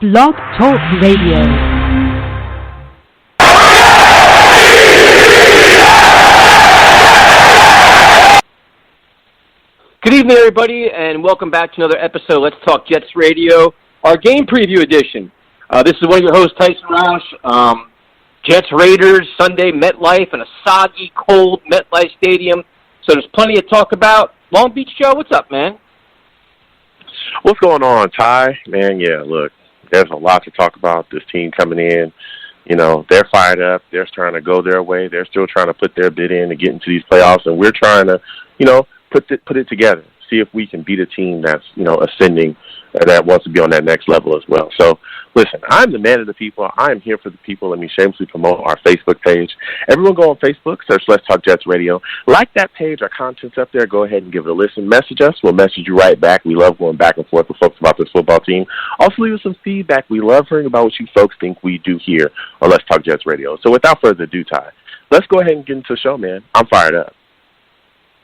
Blog Talk Radio. Good evening, everybody, and welcome back to another episode of Let's Talk Jets Radio, our game preview edition. This is one of your hosts, Tyson Roush. Jets Raiders, Sunday, MetLife, in a soggy, cold MetLife Stadium. So there's plenty to talk about. Long Beach Joe, what's up, man? What's going on, Ty? Man, yeah, look, there's a lot to talk about. This team coming in, you know, they're fired up. They're trying to go their way. They're still trying to put their bid in to get into these playoffs, and we're trying to, you know, put it together, see if we can beat a team that's, you know, ascending and that wants to be on that next level as well. So, listen, I'm the man of the people. I am here for the people. Let me shamelessly promote our Facebook page. Everyone go on Facebook, search Let's Talk Jets Radio. Like that page, our content's up there. Go ahead and give it a listen. Message us. We'll message you right back. We love going back and forth with folks about this football team. Also, leave us some feedback. We love hearing about what you folks think we do here on Let's Talk Jets Radio. So, without further ado, Ty, let's go ahead and get into the show, man. I'm fired up.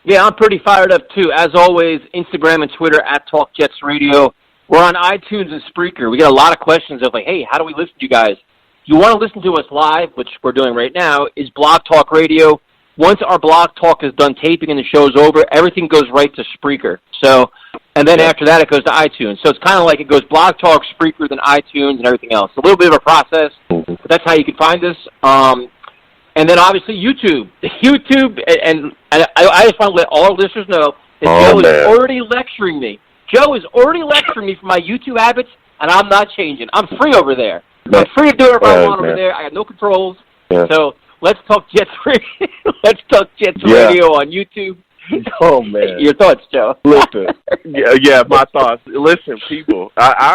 Yeah, I'm pretty fired up, too. As always, Instagram and Twitter, @TalkJetsRadio. We're on iTunes and Spreaker. We get a lot of questions of, like, hey, how do we listen to you guys? If you want to listen to us live, which we're doing right now, is Blog Talk Radio. Once our Blog Talk is done taping and the show's over, everything goes right to Spreaker. So, and then after that, it goes to iTunes. So it's kind of like it goes Blog Talk, Spreaker, then iTunes, and everything else. A little bit of a process, but that's how you can find us. And then, obviously, YouTube. YouTube, and I just want to let all our listeners know that Joe is already lecturing me. Joe is already lecturing me for my YouTube habits, and I'm not changing. I'm free over there. I'm free to do whatever I want over there. I got no controls. Yeah. So let's talk Jets Radio. Let's talk Jets Radio on YouTube. Oh, man. Your thoughts, Joe? Listen, my thoughts. Listen, people, I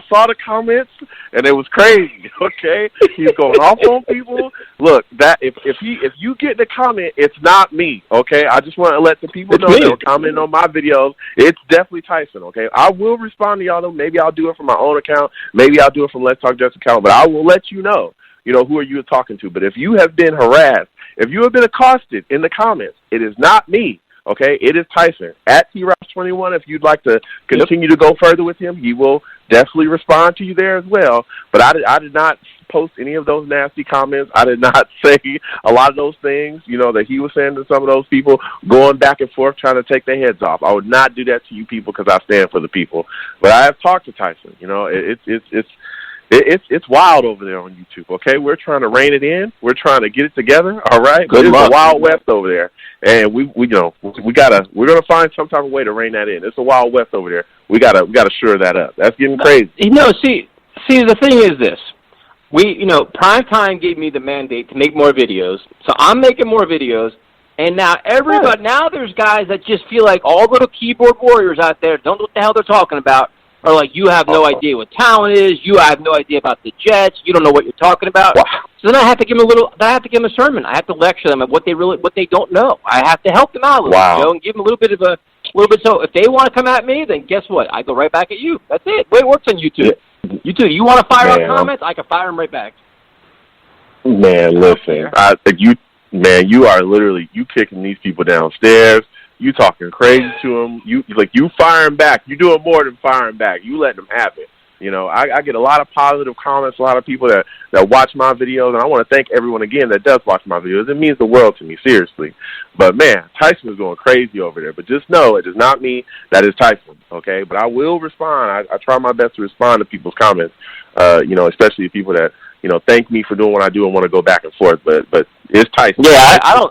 saw the comments, and it was crazy, okay? He's going off on people. Look, that if you get the comment, it's not me, okay? I just want to let the people know that are commenting on my videos. It's definitely Tyson, okay? I will respond to y'all, though. Maybe I'll do it from my own account. Maybe I'll do it from Let's Talk Jets account, but I will let you know, who are you talking to. But if you have been harassed, if you have been accosted in the comments, it is not me, okay? It is Tyson, @TRouse21. If you'd like to continue to go further with him, he will definitely respond to you there as well. But I did not post any of those nasty comments. I did not say a lot of those things, that he was saying to some of those people, going back and forth trying to take their heads off. I would not do that to you people because I stand for the people. But I have talked to Tyson. It's wild over there on YouTube, okay? We're trying to rein it in. We're trying to get it together, all right? But it's a wild west over there, and we're gonna find some type of way to rein that in. It's a wild west over there. We gotta shore that up. That's getting crazy. See, the thing is this: Primetime gave me the mandate to make more videos, so I'm making more videos, and now now there's guys that just feel like all little keyboard warriors out there don't know what the hell they're talking about. Or like, you have no idea what talent is. You have no idea about the Jets. You don't know what you're talking about. Wow. So then I have to give them a sermon. I have to lecture them on what they don't know. I have to help them out a little, and give them a little bit. So if they want to come at me, then guess what? I go right back at you. That's it. The way it works on YouTube. YouTube. You want to fire out comments? I can fire them right back. Man, listen. I think you are literally kicking these people downstairs. You talking crazy to them. You firing back. You doing more than firing back. You letting them have it. I get a lot of positive comments, a lot of people that watch my videos, and I want to thank everyone again that does watch my videos. It means the world to me, seriously. But, man, Tyson is going crazy over there. But just know it is not me. That is Tyson, okay? But I will respond. I try my best to respond to people's comments, especially people that, thank me for doing what I do and want to go back and forth. But it's Tyson. Yeah, I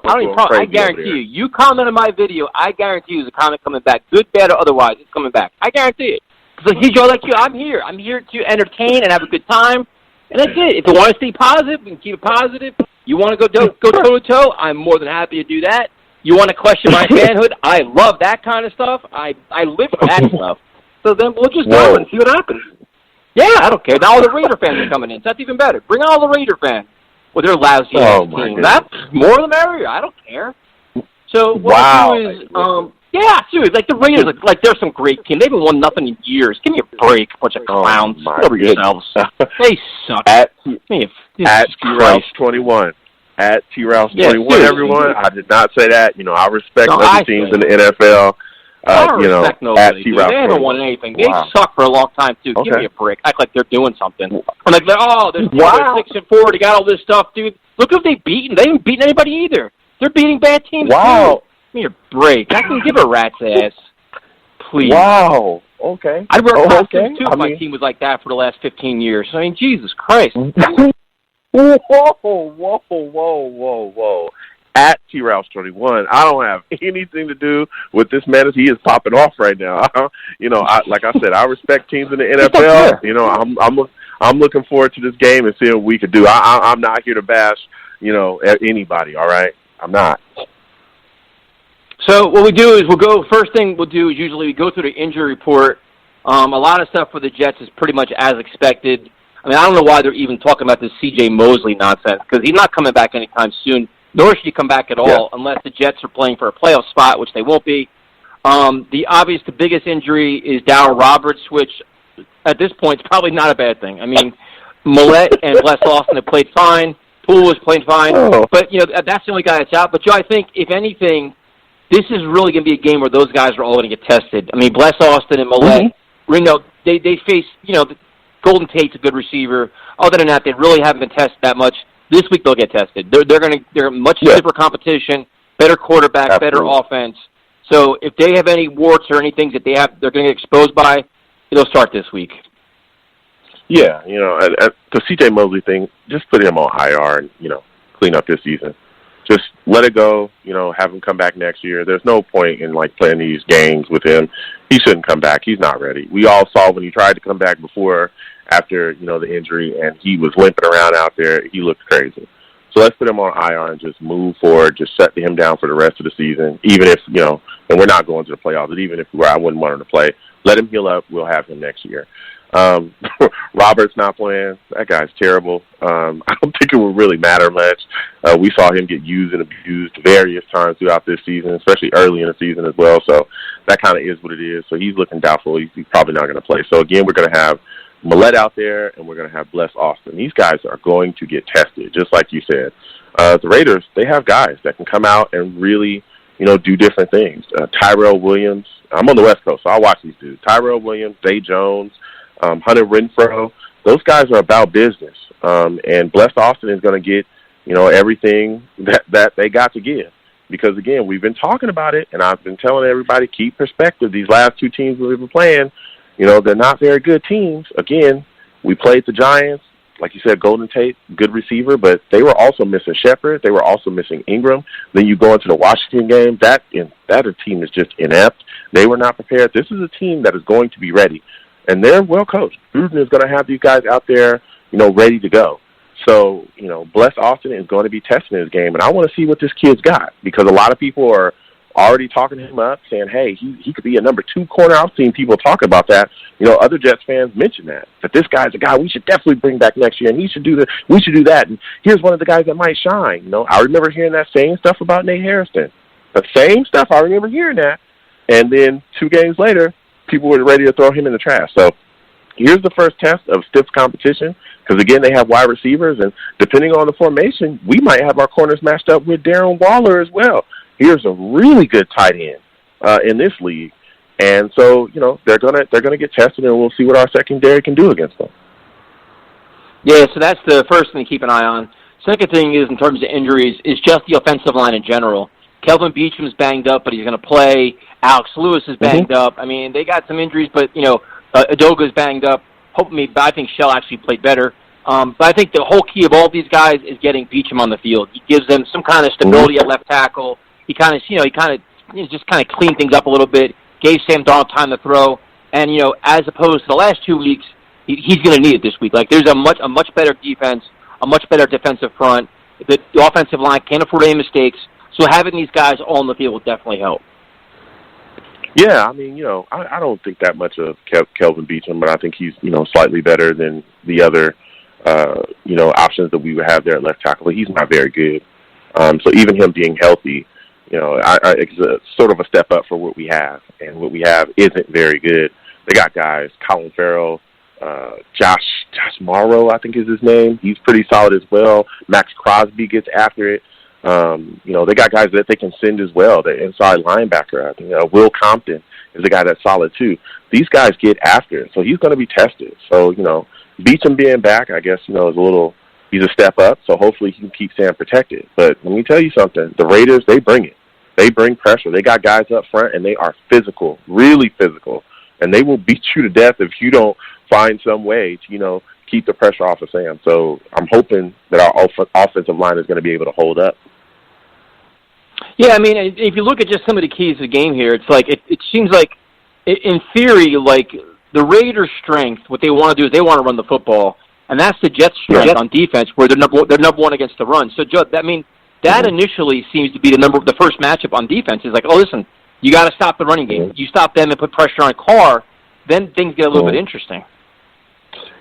guarantee you. You comment on my video, I guarantee you there's a comment coming back. Good, bad, or otherwise, it's coming back. I guarantee it. Because like you, I'm here. I'm here to entertain and have a good time. And that's it. If you want to stay positive, we can keep it positive. You want to go toe-to-toe, I'm more than happy to do that. You want to question my fanhood, I love that kind of stuff. I live for that stuff. So then we'll just go and see what happens. Yeah, I don't care. Now all the Raider fans are coming in. So that's even better. Bring all the Raider fans with their lousy team. That's more the merrier. I don't care. So what I do is, seriously, like the Raiders, like they're some great team. They haven't won nothing in years. Give me a break, bunch of clowns. Get over yourselves. They suck. At T-Rouse21. At T-Rouse21, everyone. I did not say that. I respect other teams in the NFL. I don't respect nobody. They haven't won anything. They suck for a long time, too. Okay. Give me a break. Act like they're doing something. I'm like, they're 6-4. They got all this stuff, dude. Look who they've beaten. They haven't beaten anybody either. They're beating bad teams, too. Give me a break. I can give a rat's ass. Please. Wow. Okay. I'd wear costumes, too, if my team was like that for the last 15 years. I mean, Jesus Christ. Whoa. At T-Rouse21, I don't have anything to do with this man as he is popping off right now. Like I said, I respect teams in the NFL. I'm looking forward to this game and seeing what we could do. I'm not here to bash, anybody, all right? I'm not. So what we do is first thing we'll do is usually we go through the injury report. A lot of stuff for the Jets is pretty much as expected. I mean, I don't know why they're even talking about this C.J. Mosley nonsense, because he's not coming back anytime soon, nor should he come back at all unless the Jets are playing for a playoff spot, which they won't be. The biggest injury is Darryl Roberts, which at this point is probably not a bad thing. I mean, Millette and Bless Austin have played fine. Poole was playing fine. But, that's the only guy that's out. But, Joe, I think, if anything, this is really going to be a game where those guys are all going to get tested. I mean, Bless Austin and Millette, they face, Golden Tate's a good receiver. Other than that, they really haven't been tested that much. This week they'll get tested. They're much stiffer competition, better quarterback, better offense. So if they have any warts or anything that they're going to get exposed by, it'll start this week. Yeah, the C.J. Mosley thing, just put him on IR and clean up this season. Just let it go. Have him come back next year. There's no point in playing these games with him. He shouldn't come back. He's not ready. We all saw when he tried to come back before. After, the injury, and he was limping around out there, he looked crazy. So let's put him on IR and just move forward, just shut him down for the rest of the season, even if, and we're not going to the playoffs, but even if I wouldn't want him to play, let him heal up, we'll have him next year. Robert's not playing. That guy's terrible. I don't think it will really matter much. We saw him get used and abused various times throughout this season, especially early in the season as well, so that kind of is what it is. So he's looking doubtful. He's probably not going to play. So, again, we're going to have Millette out there, and we're going to have Bless Austin. These guys are going to get tested, just like you said. The Raiders, they have guys that can come out and really, do different things. Tyrell Williams, I'm on the West Coast, so I watch these dudes. Tyrell Williams, Zay Jones, Hunter Renfrow, those guys are about business. And Bless Austin is going to get, everything that they got to give. Because, again, we've been talking about it, and I've been telling everybody, keep perspective. These last two teams we've been playing, they're not very good teams. Again, we played the Giants. Like you said, Golden Tate, good receiver, but they were also missing Shepard. They were also missing Ingram. Then you go into the Washington game. That team is just inept. They were not prepared. This is a team that is going to be ready, and they're well coached. Gruden is going to have these guys out there, ready to go. So, Bless Austin is going to be testing his game, and I want to see what this kid's got because a lot of people are already talking him up, saying, hey, he could be a number 2 corner. I've seen people talk about that. Other Jets fans mention that this guy's a guy we should definitely bring back next year, and he should do we should do that. And here's one of the guys that might shine. I remember hearing that same stuff about Nate Hairston. The same stuff, I remember hearing that. And then 2 games later, people were ready to throw him in the trash. So here's the first test of stiff competition because, again, they have wide receivers, and depending on the formation, we might have our corners matched up with Darren Waller as well. Here's a really good tight end in this league. And so, they're gonna get tested, and we'll see what our secondary can do against them. Yeah, so that's the first thing to keep an eye on. Second thing is, in terms of injuries, is just the offensive line in general. Kelvin Beacham's banged up, but he's going to play. Alex Lewis is banged up. I mean, they got some injuries, but, Adoga's banged up. But I think Shell actually played better. But I think the whole key of all these guys is getting Beacham on the field. He gives them some kind of stability at left tackle. He kind of cleaned things up a little bit, gave Sam Darnold time to throw, and as opposed to the last 2 weeks, he's going to need it this week. There's a much better defense, a much better defensive front. The offensive line can't afford any mistakes, so having these guys all on the field will definitely help. Yeah, I mean, I don't think that much of Kelvin Beacham, but I think he's slightly better than the other options that we would have there at left tackle. But he's not very good. So even him being healthy. It's a, sort of a step up for what we have, and what we have isn't very good. They got guys, Colin Farrell, Josh Morrow, I think is his name. He's pretty solid as well. Max Crosby gets after it. They got guys that they can send as well. The inside linebacker, I think, Will Compton. is a guy that's solid too. These guys get after it, so he's going to be tested. So, Beecham being back, I guess, is he's a step up, so hopefully he can keep Sam protected. But let me tell you something, the Raiders, they bring it. They bring pressure. They got guys up front, and they are physical, really physical, and they will beat you to death if you don't find some way to, keep the pressure off of Sam. So I'm hoping that our offensive line is going to be able to hold up. Yeah, I mean, if you look at just some of the keys of the game here, it's like it seems like, in theory, like the Raiders' strength, what they want to do is they want to run the football, and that's the Jets' strength on defense, where they're number one against the run. So, Joe, that initially seems to be the first matchup on defense. Is like, oh, listen, you got to stop the running game. You stop them and put pressure on Carr, then things get a little bit interesting.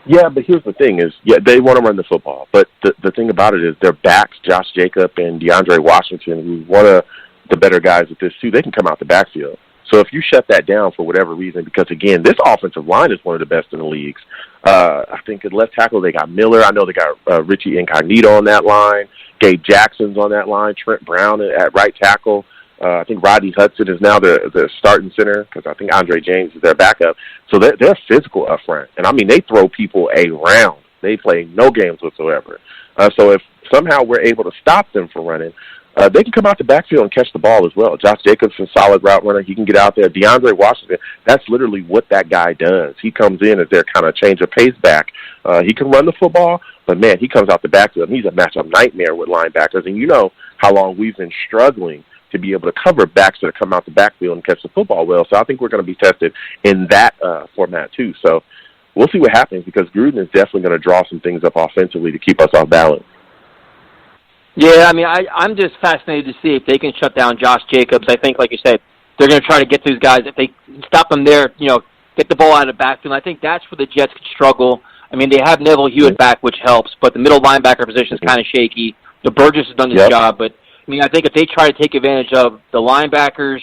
Yeah, but here's the thing is, they want to run the football. But the thing about it is their backs, Josh Jacobs and DeAndre Washington, who's one of the better guys at this too, they can come out the backfield. So if you shut that down for whatever reason, because, again, this offensive line is one of the best in the leagues. I think at left tackle they got Miller. I know they got Richie Incognito on that line. Gabe Jackson's on that line. Trent Brown at right tackle. I think Rodney Hudson is now the starting center because I think Andre James is their backup. So they're physical up front. And, I mean, they throw people around. They play no games whatsoever. So if somehow we're able to stop them from running, they can come out the backfield and catch the ball as well. Josh Jacobs is a solid route runner. He can get out there. DeAndre Washington, that's literally what that guy does. He comes in as their kind of change of pace back. He can run the football, but, man, he comes out the backfield, and he's a matchup nightmare with linebackers. And you know how long we've been struggling to be able to cover backs that come out the backfield and catch the football well. So I think we're going to be tested in that format too. So we'll see what happens because Gruden is definitely going to draw some things up offensively to keep us off balance. Yeah, I mean, I'm just fascinated to see if they can shut down Josh Jacobs. I think, like you said, they're going to try to get those guys. If they stop them there, get the ball out of the backfield. I think that's where the Jets could struggle. I mean, they have Neville Hewitt back, which helps, but the middle linebacker position is kind of shaky. The Burgess has done his job, but I mean, I think if they try to take advantage of the linebackers,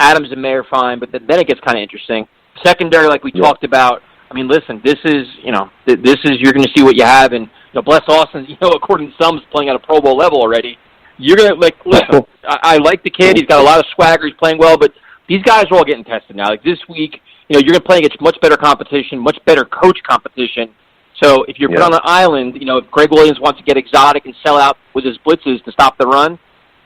Adams and May are fine, but then it gets kind of interesting. Secondary, like we talked about, I mean, listen, this is you're going to see what you have, and bless Austin, according to some, is playing at a Pro Bowl level already. You're going to, listen, I like the kid. He's got a lot of swagger. He's playing well, but these guys are all getting tested now. Like this week, you're going to play against much better competition, much better coach competition. So if you're put on an island, if Greg Williams wants to get exotic and sell out with his blitzes to stop the run,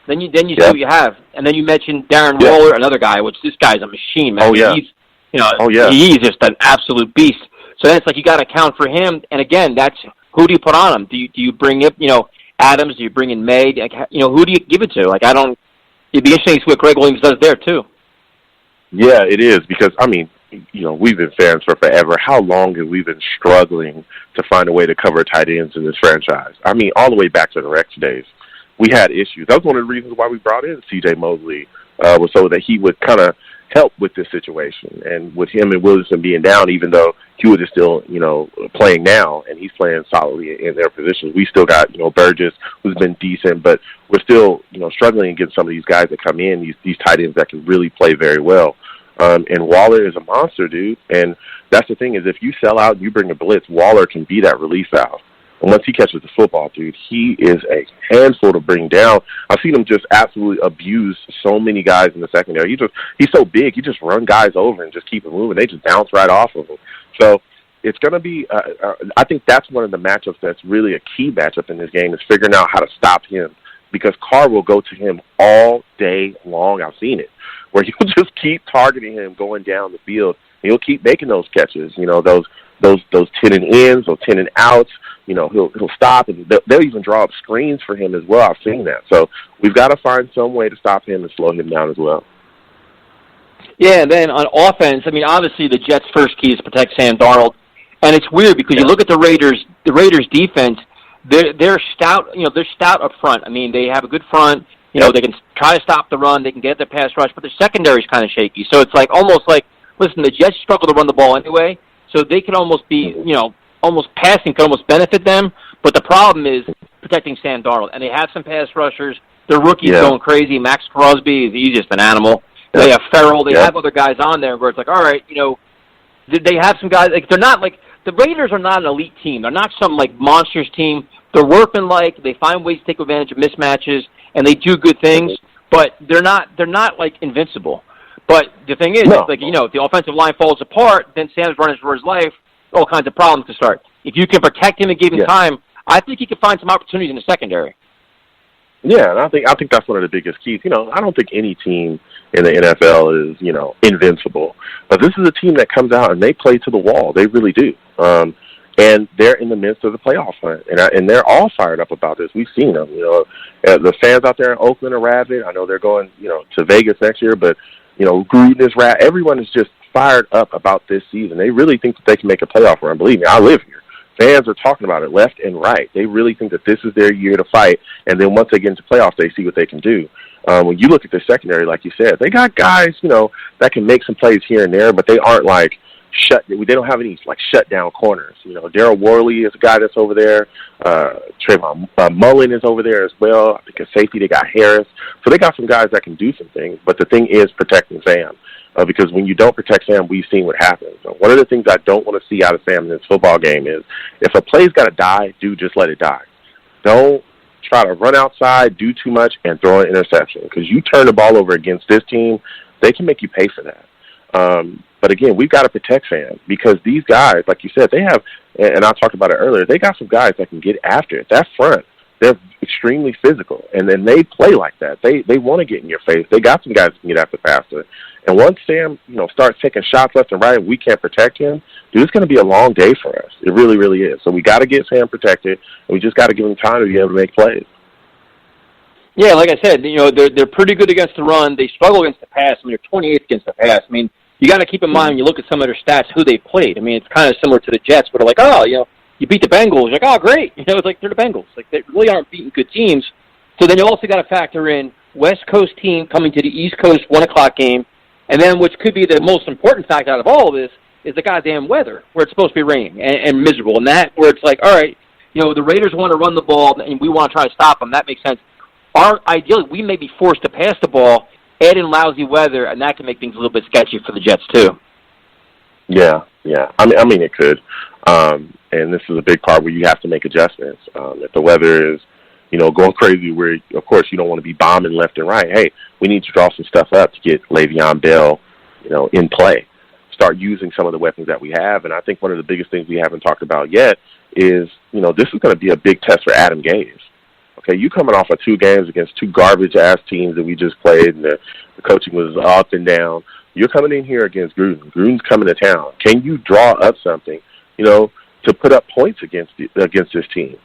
then you see what you have. And then you mentioned Darren Waller, another guy, which this guy's a machine, man. He's just an absolute beast. So then it's like you got to account for him. And again, that's who do you put on him? Do you bring in Adams? Do you bring in May? Who do you give it to? It'd be interesting to see what Greg Williams does there too. Yeah, it is because I mean, we've been fans for forever. How long have we been struggling to find a way to cover tight ends in this franchise? I mean, all the way back to the Rex days, we had issues. That was one of the reasons why we brought in C.J. Mosley, was so that he would kind of help with this situation. And with him and Williamson being down, even though Hewitt is still, playing now, and he's playing solidly in their positions, we still got, Burgess, who's been decent, but we're still, struggling against some of these guys that come in, these tight ends that can really play very well. And Waller is a monster, dude. And that's the thing is if you sell out and you bring a blitz, Waller can be that relief valve. And once he catches the football, dude, he is a handful to bring down. I've seen him just absolutely abuse so many guys in the secondary. He's so big, he just run guys over and just keep them moving. They just bounce right off of him. So it's going to be I think that's one of the matchups that's really a key matchup in this game is figuring out how to stop him because Carr will go to him all day long. I've seen it, where he'll just keep targeting him going down the field. He'll keep making those catches, those 10 and ins or 10 and outs. He'll stop, and they'll even draw up screens for him as well. I've seen that. So we've got to find some way to stop him and slow him down as well. Yeah, and then on offense, I mean, obviously the Jets' first key is to protect Sam Darnold. And it's weird because you look at the Raiders' defense, they're stout, they're stout up front. I mean, they have a good front. They can try to stop the run. They can get their pass rush, but their secondary is kind of shaky. So it's almost like, listen, the Jets struggle to run the ball anyway, so they can almost be, almost passing could almost benefit them. But the problem is protecting Sam Darnold. And they have some pass rushers. Their rookie's going crazy. Max Crosby, he's just an animal. They have Farrell. They have other guys on there where it's like, all right, they have some guys. They're not the Raiders are not an elite team. They're not some monsters team. They're workmanlike. They find ways to take advantage of mismatches, and they do good things. But they're not invincible. But the thing is, No. it's like, if the offensive line falls apart, then Sam's running for his life, all kinds of problems to start. If you can protect him and give him time, I think he can find some opportunities in the secondary. Yeah, and I think that's one of the biggest keys. I don't think any team in the NFL is, invincible. But this is a team that comes out and they play to the wall. They really do. And they're in the midst of the playoff hunt. And they're all fired up about this. We've seen them. The fans out there in Oakland are rabid. I know they're going, to Vegas next year. But, Gruden is rabid. Everyone is just fired up about this season. They really think that they can make a playoff run. Believe me, I live here. Fans are talking about it left and right. They really think that this is their year to fight, and then once they get into playoffs, they see what they can do. When you look at the secondary, like you said, they got guys, that can make some plays here and there, but they aren't like they don't have any like shutdown corners. Darryl Worley is a guy that's over there. Trayvon Mullen is over there as well. I think at safety they got Harris. So they got some guys that can do some things, but the thing is protecting Sam. Because when you don't protect Sam, we've seen what happens. So one of the things I don't want to see out of Sam in this football game is if a play's got to die, just let it die. Don't try to run outside, do too much, and throw an interception. Because you turn the ball over against this team, they can make you pay for that. But again, we've got to protect Sam because these guys, like you said, they have, and I talked about it earlier, they got some guys that can get after it. That front, they're extremely physical, and then they play like that. They want to get in your face. They got some guys that can get after faster. And once Sam, starts taking shots left and right and we can't protect him, it's going to be a long day for us. It really, really is. So we got to get Sam protected, and we just got to give him time to be able to make plays. Yeah, like I said, they're pretty good against the run. They struggle against the pass. They're 28th against the pass. You got to keep in mind when you look at some of their stats who they played. It's kind of similar to the Jets, where they're like, you beat the Bengals. You're like, oh, great. It's like they're the Bengals. Like they really aren't beating good teams. So then you also got to factor in West Coast team coming to the East Coast 1 o'clock game. And then, which could be the most important fact out of all of this, is the goddamn weather, where it's supposed to be raining and miserable. And that, where it's like, all right, the Raiders want to run the ball, and we want to try to stop them. That makes sense. Ideally, we may be forced to pass the ball, add in lousy weather, and that can make things a little bit sketchy for the Jets, too. Yeah. I mean, it could. And this is a big part where you have to make adjustments. If the weather is, going crazy where, of course, you don't want to be bombing left and right. Hey, we need to draw some stuff up to get Le'Veon Bell, in play. Start using some of the weapons that we have. And I think one of the biggest things we haven't talked about yet is, this is going to be a big test for Adam Gase. Okay, you coming off of 2 games against 2 garbage-ass teams that we just played, and the coaching was up and down. You're coming in here against Gruden. Gruden's coming to town. Can you draw up something, to put up points against this team?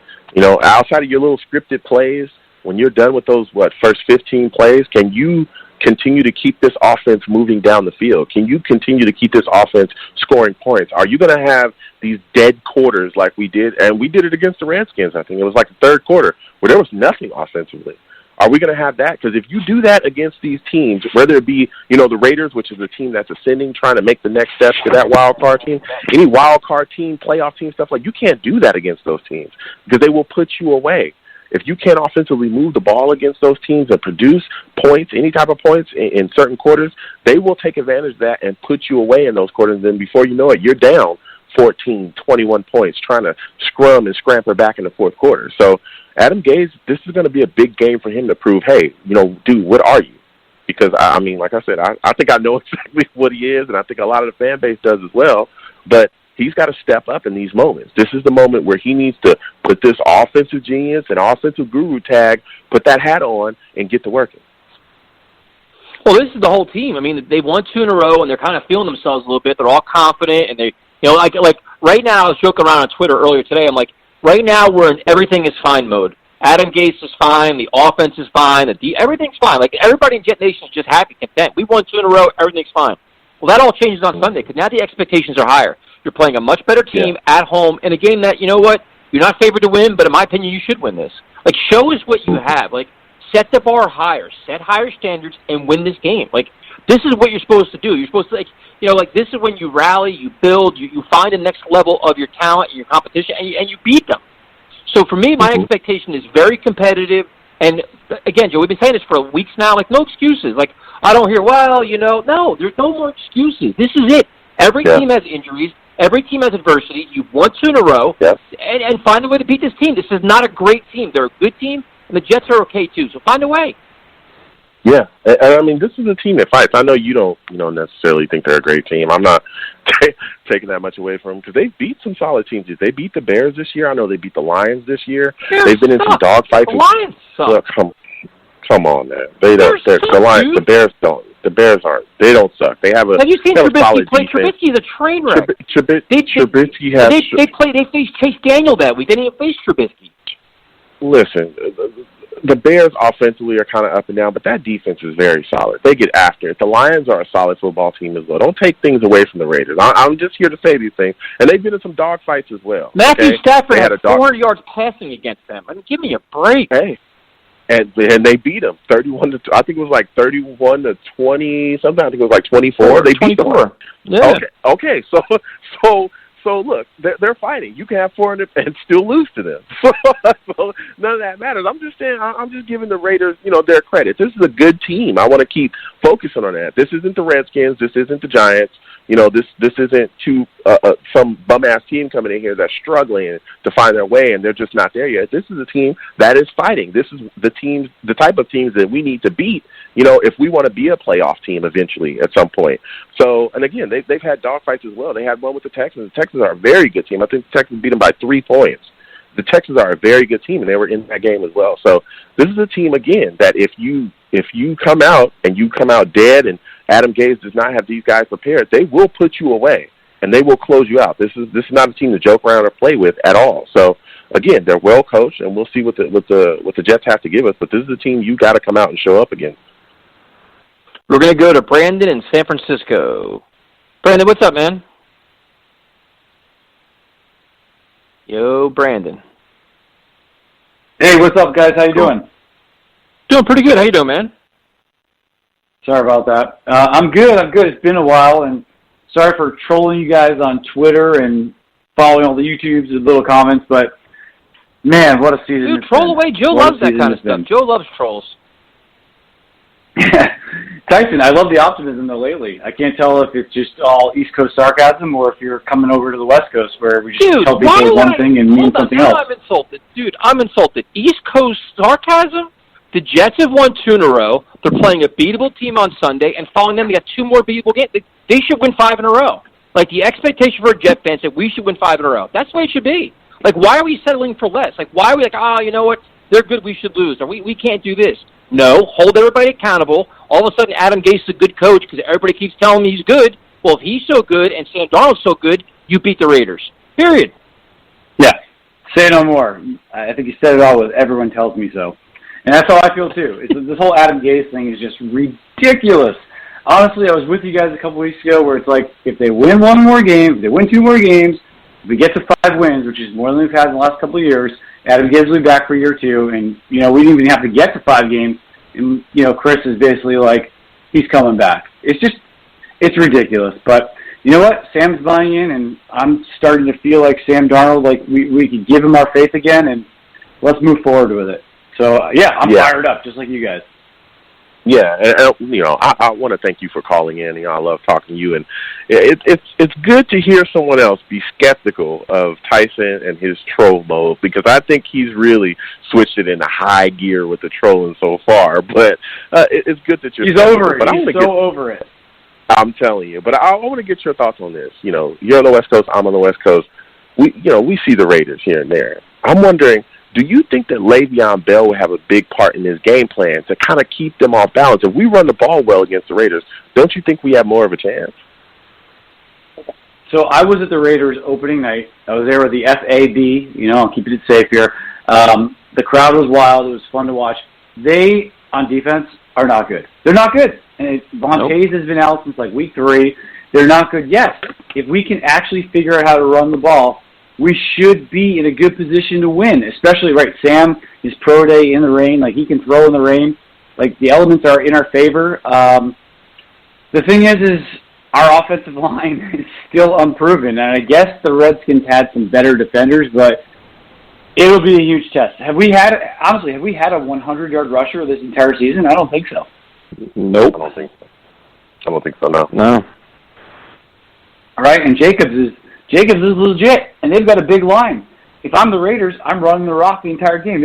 Outside of your little scripted plays, when you're done with those, first 15 plays, can you continue to keep this offense moving down the field? Can you continue to keep this offense scoring points? Are you going to have these dead quarters like we did? And we did it against the Redskins, I think. It was like the third quarter where there was nothing offensively. Are we going to have that? Because if you do that against these teams, whether it be, the Raiders, which is a team that's ascending, trying to make the next step to that wild card team, any wild card team, playoff team, stuff like you can't do that against those teams because they will put you away. If you can't offensively move the ball against those teams and produce points, any type of points in certain quarters, they will take advantage of that and put you away in those quarters. And then before you know it, you're down 14, 21 points trying to scrum and scramble back in the fourth quarter. So Adam Gase, this is going to be a big game for him to prove, hey, dude, what are you? Because, like I said, I think I know exactly what he is, and I think a lot of the fan base does as well. But he's got to step up in these moments. This is the moment where he needs to put this offensive genius and offensive guru tag, put that hat on, and get to working. Well, this is the whole team. They've won 2 in a row, and they're kind of feeling themselves a little bit. They're all confident, and they, like right now, I was joking around on Twitter earlier today. I'm like, right now we're in everything is fine mode. Adam Gase is fine. The offense is fine. Everything's fine. Like, everybody in Jet Nation is just happy, content. We won 2 in a row. Everything's fine. Well, that all changes on Sunday because now the expectations are higher. You're playing a much better team at home in a game that, you're not favored to win, but in my opinion, you should win this. Like, show us what you have. Like, set the bar higher. Set higher standards and win this game. Like, this is what you're supposed to do. You're supposed to, this is when you rally, you build, you find the next level of your talent and your competition, and you beat them. So for me, my expectation is very competitive. And again, Joe, we've been saying this for weeks now. Like, no excuses. Like, I don't hear, no, there's no more excuses. This is it. Every team has injuries. Every team has adversity. You've won 2 in a row. And find a way to beat this team. This is not a great team. They're a good team, and the Jets are okay, too. So find a way. Yeah, and I mean, this is a team that fights. I know you don't necessarily think they're a great team. I'm not taking that much away from them because they beat some solid teams. They beat the Bears this year. I know they beat the Lions this year. They've been in some dogfights. The Lions suck. Look, come on, man. They don't. The Lions. The Bears don't. The Bears aren't. They don't suck. They have a. Have you seen Trubisky play? Defense. Trubisky's a train wreck. Trubisky has. They faced Chase Daniel that week. They didn't face Trubisky. Listen, the Bears offensively are kind of up and down, but that defense is very solid. They get after it. The Lions are a solid football team as well. Don't take things away from the Raiders. I'm just here to say these things. And they've been in some dogfights as well. Matthew Stafford had 400 yards passing against them. I mean, give me a break. Hey. And they beat them 31 to. I think it was like 31 to 20. Sometimes I think it was like 24. They beat them. Yeah. Okay. So look, they're fighting. You can have 400 and still lose to them. So none of that matters. I'm just saying. I'm just giving the Raiders, their credit. This is a good team. I want to keep focusing on that. This isn't the Redskins. This isn't the Giants. This isn't some bum-ass team coming in here that's struggling to find their way, and they're just not there yet. This is a team that is fighting. This is the type of teams that we need to beat, if we want to be a playoff team eventually at some point. So, and again, they've had dogfights as well. They had one with the Texans. The Texans are a very good team. I think the Texans beat them by 3 points. The Texans are a very good team, and they were in that game as well. So this is a team, again, that if you come out and you come out dead and Adam Gase does not have these guys prepared, they will put you away and they will close you out. This is not a team to joke around or play with at all. So again, they're well coached, and we'll see what the Jets have to give us. But this is a team you got to come out and show up again. We're going to go to Brandon in San Francisco. Brandon, what's up, man? Yo, Brandon. Hey, what's up, guys? How you doing? Doing pretty good. How you doing, man? Sorry about that. I'm good. It's been a while, and sorry for trolling you guys on Twitter and following all the YouTubes and little comments, but, man, what a season. Dude, troll away. Joe loves that kind of stuff. Joe loves trolls. Tyson, I love the optimism, though, lately. I can't tell if it's just all East Coast sarcasm or if you're coming over to the West Coast where we just tell people one thing and mean something else. I'm insulted. Dude, I'm insulted. East Coast sarcasm? The Jets have won 2 in a row. They're playing a beatable team on Sunday, and following them, they got 2 more beatable games. They should win 5 in a row. Like, the expectation for a Jet fan is that we should win 5 in a row. That's the way it should be. Like, why are we settling for less? Like, why are we like, you know what? They're good, we should lose. Or we can't do this. No, hold everybody accountable. All of a sudden, Adam Gase is a good coach because everybody keeps telling me he's good. Well, if he's so good and Sam Darnold's so good, you beat the Raiders. Period. Yeah. Say no more. I think you said it all with everyone tells me so. And that's how I feel, too. This whole Adam Gase thing is just ridiculous. Honestly, I was with you guys a couple weeks ago where it's like, if they win 1 more game, if they win 2 more games, if we get to 5 wins, which is more than we've had in the last couple of years, Adam Gase will be back for year 2. And, we didn't even have to get to 5 games. And, Chris is basically like, he's coming back. It's ridiculous. But you know what? Sam's buying in, and I'm starting to feel like Sam Darnold, like we can give him our faith again, and let's move forward with it. So, I'm fired up, just like you guys. Yeah, and I want to thank you for calling in. I love talking to you, and it's good to hear someone else be skeptical of Tyson and his troll mode, because I think he's really switched it into high gear with the trolling so far. But it's good that you're. He's over it. He's so over it. I'm telling you, but I want to get your thoughts on this. You're on the West Coast. I'm on the West Coast. We see the Raiders here and there. I'm wondering, do you think that Le'Veon Bell will have a big part in this game plan to kind of keep them off balance? If we run the ball well against the Raiders, don't you think we have more of a chance? So I was at the Raiders opening night. I was there with the FAB. I'm keeping it safe here. The crowd was wild. It was fun to watch. They, on defense, are not good. They're not good. And Von Hayes has been out since like week 3. They're not good. Yes, if we can actually figure out how to run the ball, we should be in a good position to win, especially, right, Sam, his pro day in the rain, like he can throw in the rain. Like, the elements are in our favor. The thing is our offensive line is still unproven, and I guess the Redskins had some better defenders, but it'll be a huge test. Have we had a 100-yard rusher this entire season? I don't think so. Nope. I don't think so, no. No. All right, and Jacobs is legit, and they've got a big line. If I'm the Raiders, I'm running the rock the entire game.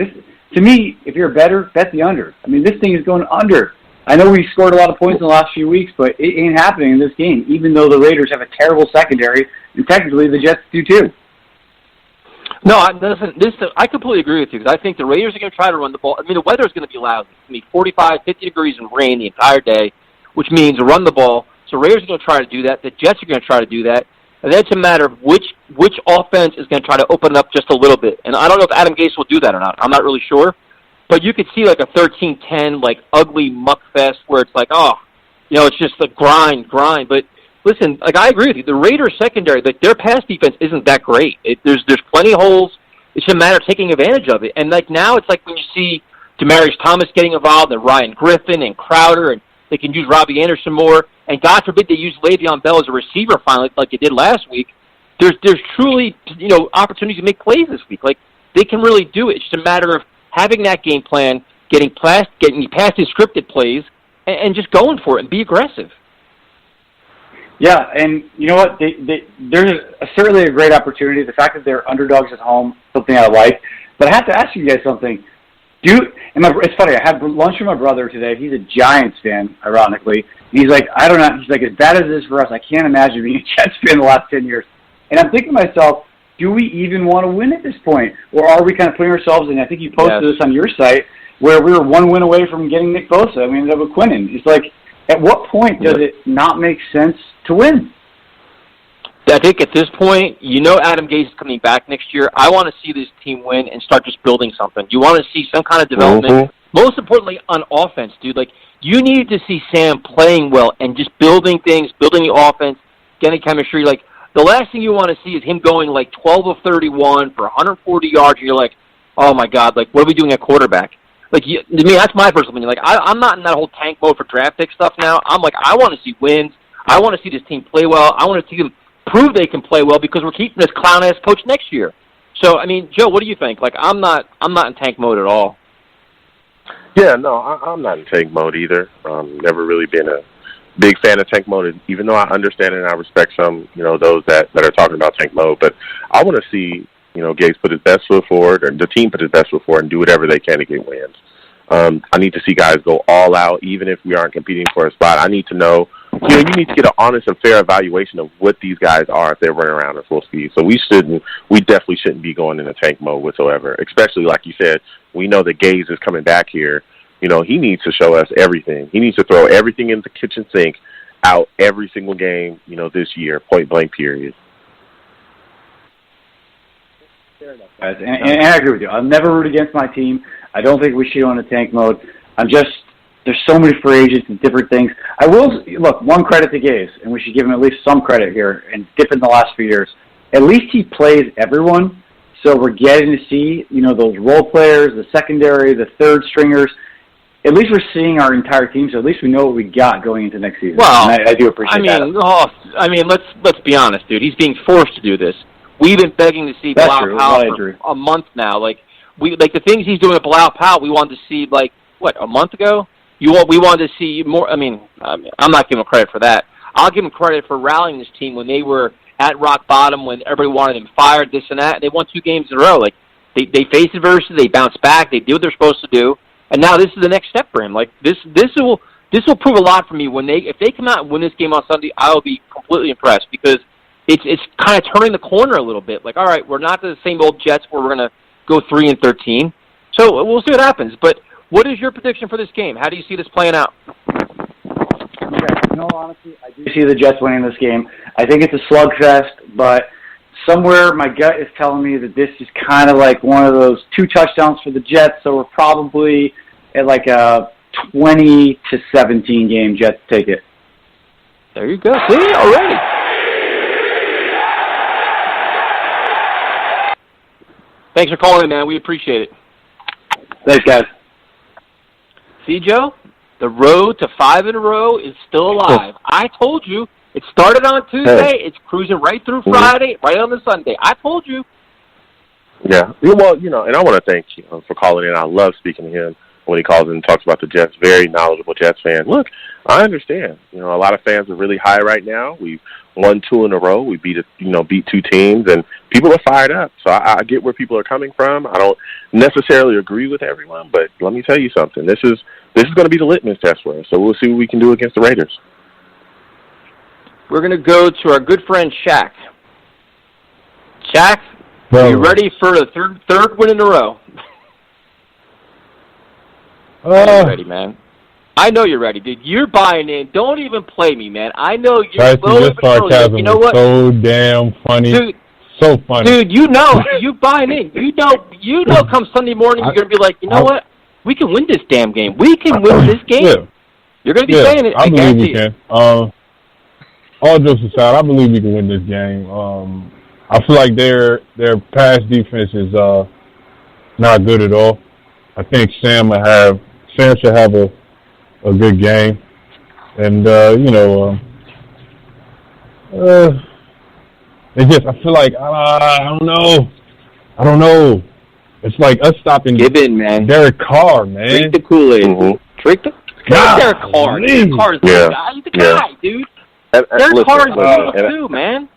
To me, if you're a better, bet the under. I mean, this thing is going under. I know we scored a lot of points in the last few weeks, but it ain't happening in this game, even though the Raiders have a terrible secondary, and technically the Jets do too. No, I completely agree with you, because I think the Raiders are going to try to run the ball. I mean, the weather is going to be lousy. It's going to be 45, 50 degrees and rain the entire day, which means run the ball. So Raiders are going to try to do that. The Jets are going to try to do that. And then it's a matter of which offense is going to try to open it up just a little bit. And I don't know if Adam Gase will do that or not. I'm not really sure. But you could see like a 13-10, like ugly muck fest where it's like, oh, you know, it's just a grind. But listen, like I agree with you. The Raiders secondary, like their pass defense isn't that great. There's plenty of holes. It's a matter of taking advantage of it. And like now it's like when you see Demaryius Thomas getting involved and Ryan Griffin and Crowder, and they can use Robbie Anderson more. And God forbid they use Le'Veon Bell as a receiver finally, like they did last week. There's truly, you know, opportunities to make plays this week. Like they can really do it. It's just a matter of having that game plan, getting past the scripted plays, and just going for it and be aggressive. Yeah, and you know what? There's certainly a great opportunity. The fact that they're underdogs at home, something I like. But I have to ask you guys something. It's funny, I had lunch with my brother today. He's a Giants fan, ironically. He's like, I don't know. He's like, as bad as it is for us, I can't imagine being a Jets fan the last 10 years. And I'm thinking to myself, do we even want to win at this point? Or are we kind of putting ourselves in, I think you posted this on your site, where we were one win away from getting Nick Bosa, and we ended up with Quinnen. It's like, at what point does it not make sense to win? I think at this point, you know Adam Gase is coming back next year. I want to see this team win and start just building something. You want to see some kind of development. Mm-hmm. Most importantly, on offense, dude. Like, you need to see Sam playing well and just building things, building the offense, getting chemistry. Like, the last thing you want to see is him going like 12 of 31 for 140 yards, and you're like, oh my God, like, what are we doing at quarterback? Like, to me, that's my personal opinion. Like, I'm not in that whole tank mode for draft pick stuff now. I'm like, I want to see wins. I want to see this team play well. I want to see them prove they can play well because we're keeping this clown-ass coach next year. So, I mean, Joe, what do you think? Like, I'm not in tank mode at all. Yeah, no, I'm not in tank mode either. Never really been a big fan of tank mode, even though I understand and I respect some, you know, those that are talking about tank mode. But I want to see, you know, Gase put his best foot forward, or the team put his best foot forward and do whatever they can to get wins. I need to see guys go all out, even if we aren't competing for a spot. I need to know, you know, you need to get an honest and fair evaluation of what these guys are if they're running around at full speed. So we definitely shouldn't be going into tank mode whatsoever, especially like you said, we know that Gase is coming back here. You know, he needs to show us everything. He needs to throw everything in the kitchen sink out every single game, you know, this year, point blank period. Fair enough, guys. And I agree with you. I'll never root against my team. I don't think we should go into tank mode. There's so many free agents and different things. I will, look, one credit to Gase, and we should give him at least some credit here, and dip in the last few years. At least he plays everyone, so we're getting to see, you know, those role players, the secondary, the third stringers. At least we're seeing our entire team, so at least we know what we got going into next season. Well, and I do appreciate that. Let's be honest, dude. He's being forced to do this. We've been begging to see Bilal Powell for a month now. Like the things he's doing at Bilal Powell, we wanted to see a month ago. We wanted to see more. I mean, I'm not giving him credit for that. I'll give him credit for rallying this team when they were at rock bottom, when everybody wanted him fired, this and that. They won 2 games in a row. Like they faced adversity, they bounced back, they did what they're supposed to do, and now this is the next step for him. Like this will prove a lot for me if they come out and win this game on Sunday. I will be completely impressed because it's kind of turning the corner a little bit. Like, all right, we're not the same old Jets where we're going to go 3-13. So we'll see what happens. But what is your prediction for this game? How do you see this playing out? Okay, no, honestly, I do see the Jets winning this game. I think it's a slugfest, but somewhere my gut is telling me that this is kind of like one of those 2 touchdowns for the Jets, so we're probably at like a 20-17 game. Jets take it. There you go. See, already. Thanks for calling, man. We appreciate it. Thanks, guys. See, Joe? The road to 5 in a row is still alive. I told you. It started on Tuesday. It's cruising right through Friday, right on the Sunday. I told you. Yeah. Well, you know, and I want to thank you for calling in. I love speaking to him when he calls in and talks about the Jets. Very knowledgeable Jets fan. Look, I understand. You know, a lot of fans are really high right now. We've won 2 in a row. We beat 2 teams, and people are fired up. So I get where people are coming from. I don't necessarily agree with everyone, but let me tell you something. This is this is going to be the litmus test for us. So we'll see what we can do against the Raiders. We're going to go to our good friend Shaq. Shaq, are you ready for the third win in a row? Are you ready, man? I know you're ready, dude. You're buying in. Don't even play me, man. I know you're slowly but surely. You know what? So damn funny. Dude, so funny. Dude, you know, you buying in. You know come Sunday morning, you're going to be like, you know what? We can win this damn game. We can win this game. Yeah. You're going to be saying it. I believe we can. All jokes aside, I believe we can win this game. I feel like their pass defense is not good at all. I think Sam should have a good game, and it just I feel like I don't know. It's like us stopping. Give in, man. Derek Carr, man. Drink the Kool-Aid. Mm-hmm. Drink the Derek Carr. Derek Carr is the guy. He's the guy, dude. Derek Carr is the too, man.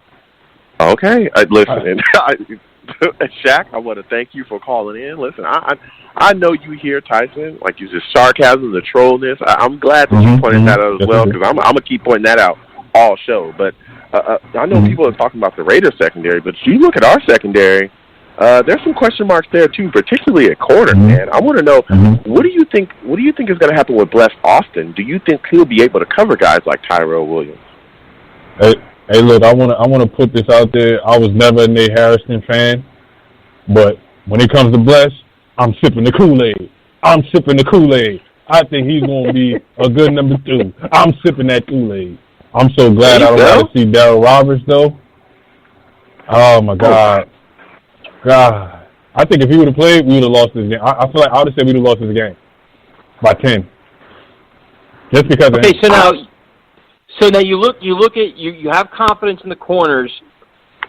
Okay, listen, Shaq, I want to thank you for calling in. Listen, I know you hear Tyson, like you just sarcasm, the trollness. I'm glad that you pointed that out as well, because I'm going to keep pointing that out all show. But I know people are talking about the Raiders secondary, but you look at our secondary, there's some question marks there too, particularly at corner, man. I want to know, what do you think is going to happen with Bless Austin? Do you think he'll be able to cover guys like Tyrell Williams? Hey, look, I want to put this out there. I was never a Nate Harrison fan, but when it comes to Bless, I'm sipping the Kool-Aid. I think he's going to be a good number 2. I'm sipping that Kool-Aid. I'm so glad I don't have to see Darryl Roberts, though. Oh, my God. I think if he would have played, we would have lost this game. I feel like I would have said we would have lost this game by 10. Just because of him. So now you have confidence in the corners.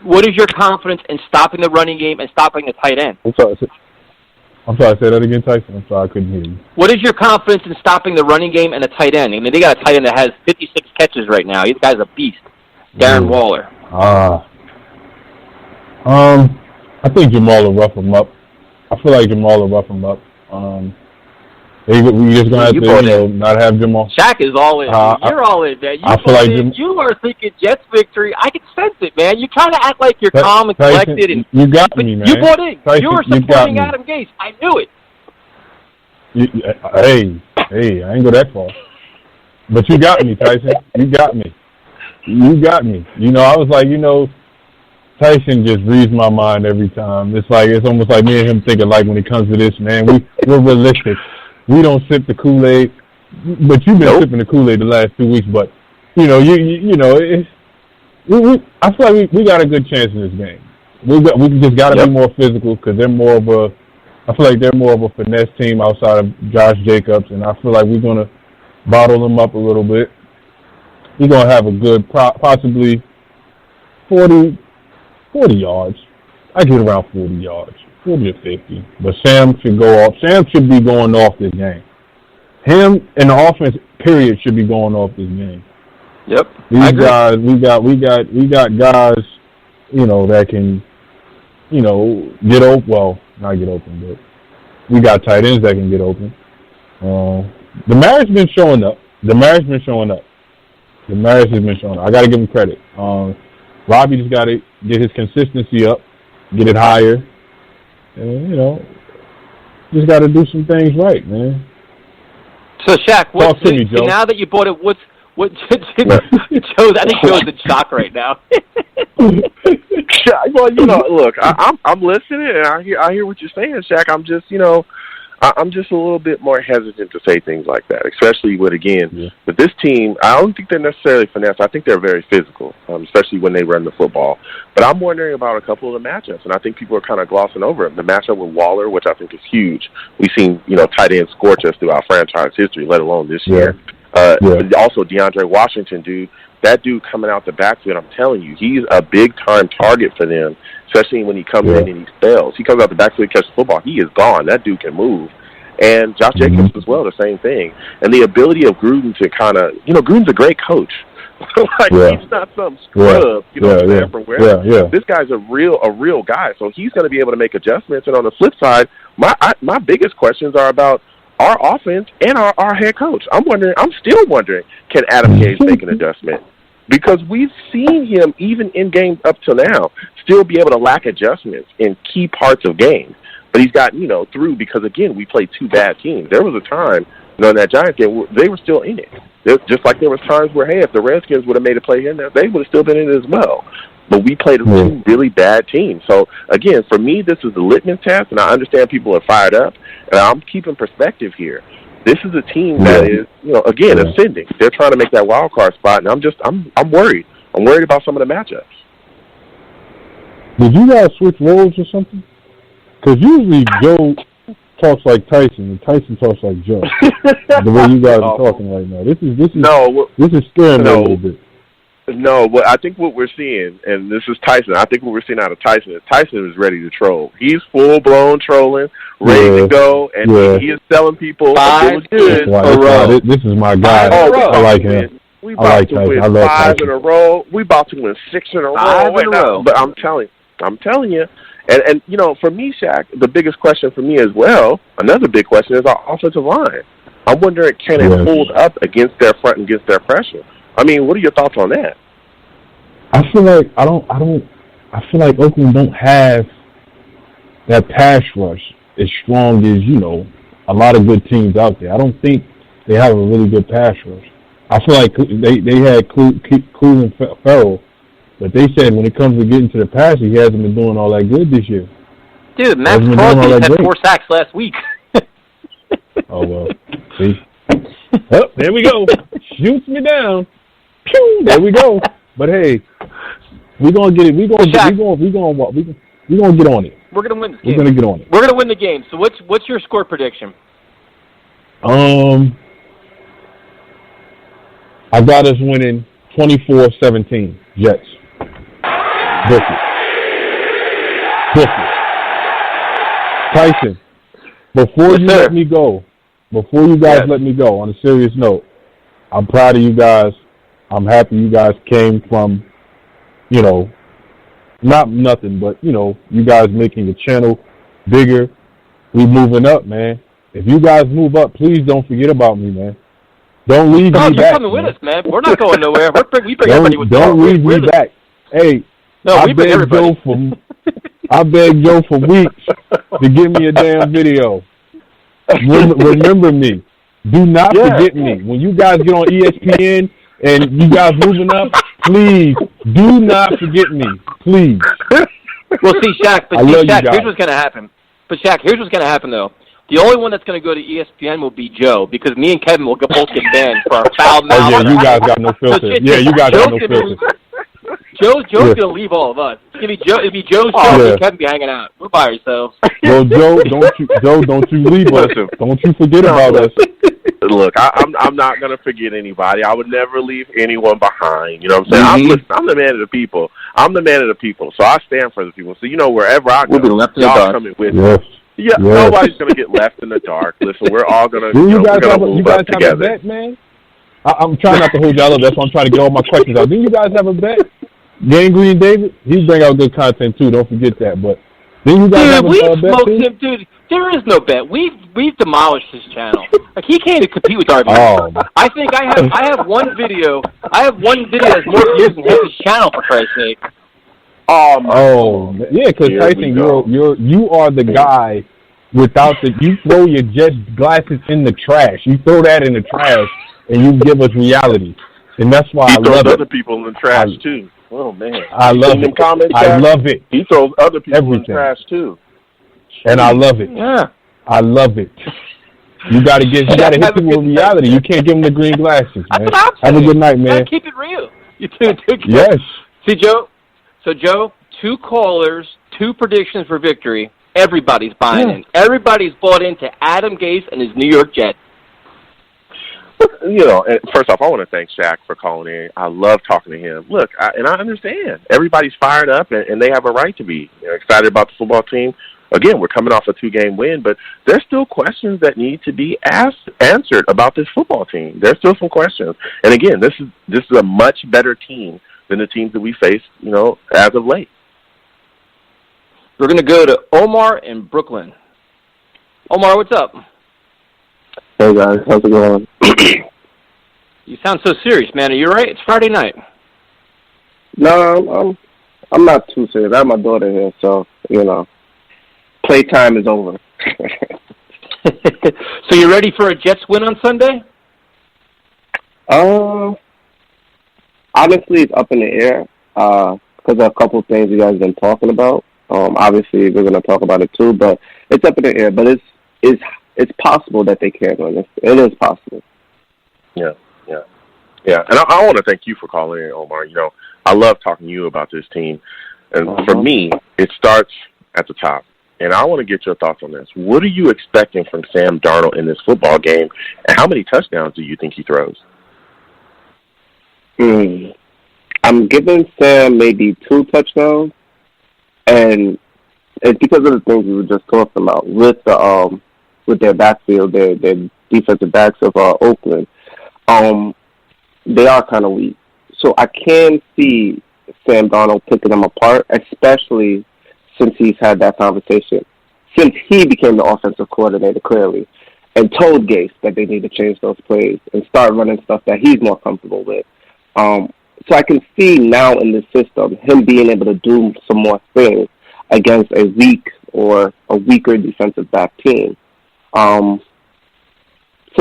What is your confidence in stopping the running game and stopping the tight end? I'm sorry, say that again, Tyson. I'm sorry, I couldn't hear you. What is your confidence in stopping the running game and the tight end? I mean, they got a tight end that has 56 catches right now. This guy's a beast. Darren Waller. I think Jamal will rough him up. I feel like Jamal will rough him up. We just gonna have to, not have Jamal. Shaq is all in. You're all in, man. You are thinking Jets victory. I can sense it, man. You trying to act like you're calm and collected, and you got me, man. You bought in. Tyson, you were supporting Adam Gase. I knew it. Hey, I ain't go that far. But you got me, Tyson. You got me. I was like, Tyson just reads my mind every time. It's almost like me and him thinking like when it comes to this, man, we're realistic. We don't sip the Kool-Aid, but you've been sipping the Kool-Aid the last 2 weeks. But I feel like we got a good chance in this game. We just got to be more physical because they're more of a. I feel like they're more of a finesse team outside of Josh Jacobs, and I feel like we're gonna bottle them up a little bit. We're gonna have a good, possibly 40 yards. I get around 40 yards. 40 to 50, but Sam should go off. Sam should be going off this game. Him and the offense, period, should be going off this game. Yep. These guys, we got guys, that can, get open. Well, not get open, but we got tight ends that can get open. The marriage been showing up. I got to give him credit. Robbie just got to get his consistency up, get it higher. And, just got to do some things right, man. So, Shaq, now that you bought it, what I think Joe's in shock right now. Well, look, I'm listening, and I hear what you're saying, Shaq. I'm just a little bit more hesitant to say things like that, especially with this team. I don't think they're necessarily finesse. I think they're very physical, especially when they run the football. But I'm wondering about a couple of the matchups, and I think people are kind of glossing over them. The matchup with Waller, which I think is huge. We've seen, tight ends scorch us through our franchise history, let alone this year. Also, DeAndre Washington, dude. That dude coming out the backfield, I'm telling you, he's a big-time target for them, especially when he comes in and he spells. He comes out the backfield, catches the football, he is gone. That dude can move. And Josh Jacobs as well, the same thing. And the ability of Gruden to kind of, Gruden's a great coach. He's not some scrub, from where. This guy's a real guy, so he's going to be able to make adjustments. And on the flip side, my biggest questions are about our offense and our head coach. I'm still wondering, can Adam Gase make an adjustment? Because we've seen him, even in games up till now, still be able to lack adjustments in key parts of games. But he's got, through because, again, we played two bad teams. There was a time, in that Giants game, where they were still in it. Just like there was times where, hey, if the Redskins would have made a play in there, they would have still been in it as well. But we played two really bad teams. So, again, for me, this is the litmus test, and I understand people are fired up, and I'm keeping perspective here. This is a team that is, again, ascending. They're trying to make that wild card spot, and I'm worried. I'm worried about some of the matchups. Did you guys switch roles or something? Because usually Joe talks like Tyson, and Tyson talks like Joe. The way you guys are talking right now, this is scaring me a little bit. No, I think what we're seeing, and this is Tyson, I think what we're seeing out of Tyson is Tyson is ready to troll. He's full-blown trolling, ready to go, and he is telling people 5 good in a row. This is my guy. I like him. We about to win 5 in a row. We about to win 6 in a row. 5 in a row. But I'm telling you, and for me, Shaq, the biggest question for me as well, another big question is our offensive line. I'm wondering, can it hold up against their front and against their pressure? I mean, what are your thoughts on that? I feel like I feel like Oakland don't have that pass rush as strong as, a lot of good teams out there. I don't think they have a really good pass rush. I feel like they had Cleveland Farrell, but they said when it comes to getting to the pass, he hasn't been doing all that good this year. Dude, Max Crosby had 4 sacks last week. Oh, well, see? Oh, there we go. Shoots me down. Pew, there we go. But hey, we're gonna get it. We're gonna get on it. We're gonna win this game. We're gonna get on it. We're gonna win the game. So what's your score prediction? I got us winning 24-17. Jets. Book it. Tyson, before you let me go, let me go, on a serious note, I'm proud of you guys. I'm happy you guys came from, not nothing, but, you guys making the channel bigger. We moving up, man. If you guys move up, please don't forget about me, man. Don't leave me back. You're coming with us, man. We're not going nowhere. We bring everybody with us. Don't leave me back. Hey, I begged Joe for weeks to give me a damn video. Remember me. Do not forget me. When you guys get on ESPN and you guys moving up, please do not forget me. Please. Well, see, Shaq, here's what's going to happen. Here's what's going to happen, though. The only one that's going to go to ESPN will be Joe, because me and Kevin will both get banned for our foul mouth. Oh, yeah, you guys got no filter. You guys got no filter. Joe's going to leave all of us. It'll be Joe's show, and Kevin be hanging out. We're by ourselves. Well, Joe, don't you leave us. Don't you forget about us. Look, I'm not going to forget anybody. I would never leave anyone behind. You know what I'm saying? I'm the man of the people. So I stand for the people. So, wherever I go, we'll be left in the dark. Coming with me. Yeah, nobody's going to get left in the dark. Listen, we're all going to you guys have together. A bet, man? I'm trying not to hold y'all up. That's why I'm trying to get all my questions out. Didn't you guys have a bet? Gangrene David? He bring out good content, too. Don't forget that. But didn't you guys have a bet, too? Him, dude. There is no bet. We've demolished his channel. Like, he can't even compete with our views. Oh. I think I have one video. That's more views than his channel, for Christ's sake. Yeah, because Tyson, you are the guy without you throw your Jet glasses in the trash. You throw that in the trash, and you give us reality. And that's why I love it. He throws other people in the trash, too. Oh, man. I love it. I love it. He throws other people in the trash, too. And I love it. Yeah. I love it. You got to hit people with reality. You can't give them the green glasses, man. Have a good night, man. Keep it real. You do. Yes. See, Joe? So, Joe, 2 callers, 2 predictions for victory. Everybody's buying in. Everybody's bought into Adam Gase and his New York Jets. First off, I want to thank Shaq for calling in. I love talking to him. Look, I understand. Everybody's fired up, and they have a right to be excited about the football team. Again, we're coming off a 2-game win, but there's still questions that need to be answered about this football team. There's still some questions. And again, this is a much better team than the teams that we faced, as of late. We're going to go to Omar in Brooklyn. Omar, what's up? Hey guys, how's it going? You sound so serious, man. Are you all right? It's Friday night. No, I'm not too serious. I have my daughter here, so playtime is over. So you ready for a Jets win on Sunday? Honestly, it's up in the air because of a couple of things you guys have been talking about. Obviously, we're going to talk about it too, but it's up in the air. But it's possible that they can win. It is possible. Yeah. And I want to thank you for calling in, Omar. I love talking to you about this team. And for me, it starts at the top. And I want to get your thoughts on this. What are you expecting from Sam Darnold in this football game? And how many touchdowns do you think he throws? I'm giving Sam maybe 2 touchdowns. And it's because of the things we were just talking about with their backfield, their defensive backs of Oakland. They are kind of weak. So I can see Sam Darnold picking them apart, especially since he's had that conversation. Since he became the offensive coordinator, clearly, and told Gase that they need to change those plays and start running stuff that he's more comfortable with. So I can see now in this system him being able to do some more things against a weak or a weaker defensive back team. So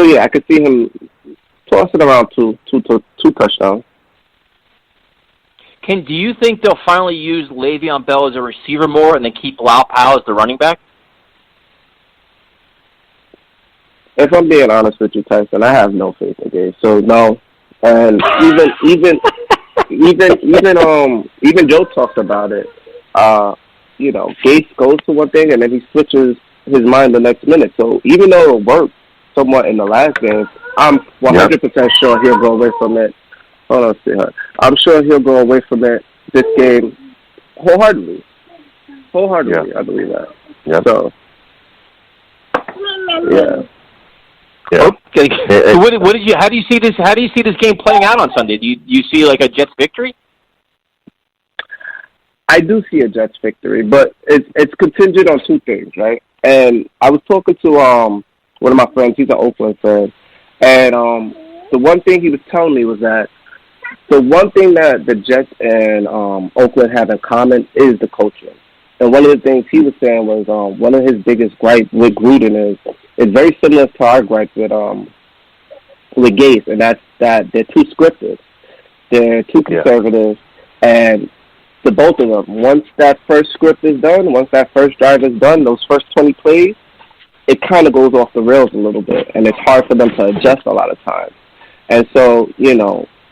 yeah, I could see him tossing around two touchdowns. Do you think they'll finally use Le'Veon Bell as a receiver more and then keep Lau Powell as the running back? If I'm being honest with you, Tyson, I have no faith in Gase. So no, and even Joe talked about it. Gase goes to one thing and then he switches his mind the next minute. So even though it worked somewhat in the last game, I'm 100% sure he'll go away from it. Hold on, sweetheart. I'm sure he'll go away from it this game wholeheartedly. I believe that. Yeah. So, yeah. Okay. So what did you? How do you see this? How do you see this game playing out on Sunday? Do you see like a Jets victory? I do see a Jets victory, but it's contingent on 2 things, right? And I was talking to one of my friends. He's an Oakland fan, and the one thing he was telling me was that the one thing that the Jets and Oakland have in common is the culture. And one of the things he was saying was one of his biggest gripes with Gruden is very similar to our gripe with Gase, and that's that they're too scripted. They're too conservative, and the both of them, once that first script is done, once that first drive is done, those first 20 plays, it kind of goes off the rails a little bit, and it's hard for them to adjust a lot of times. And so,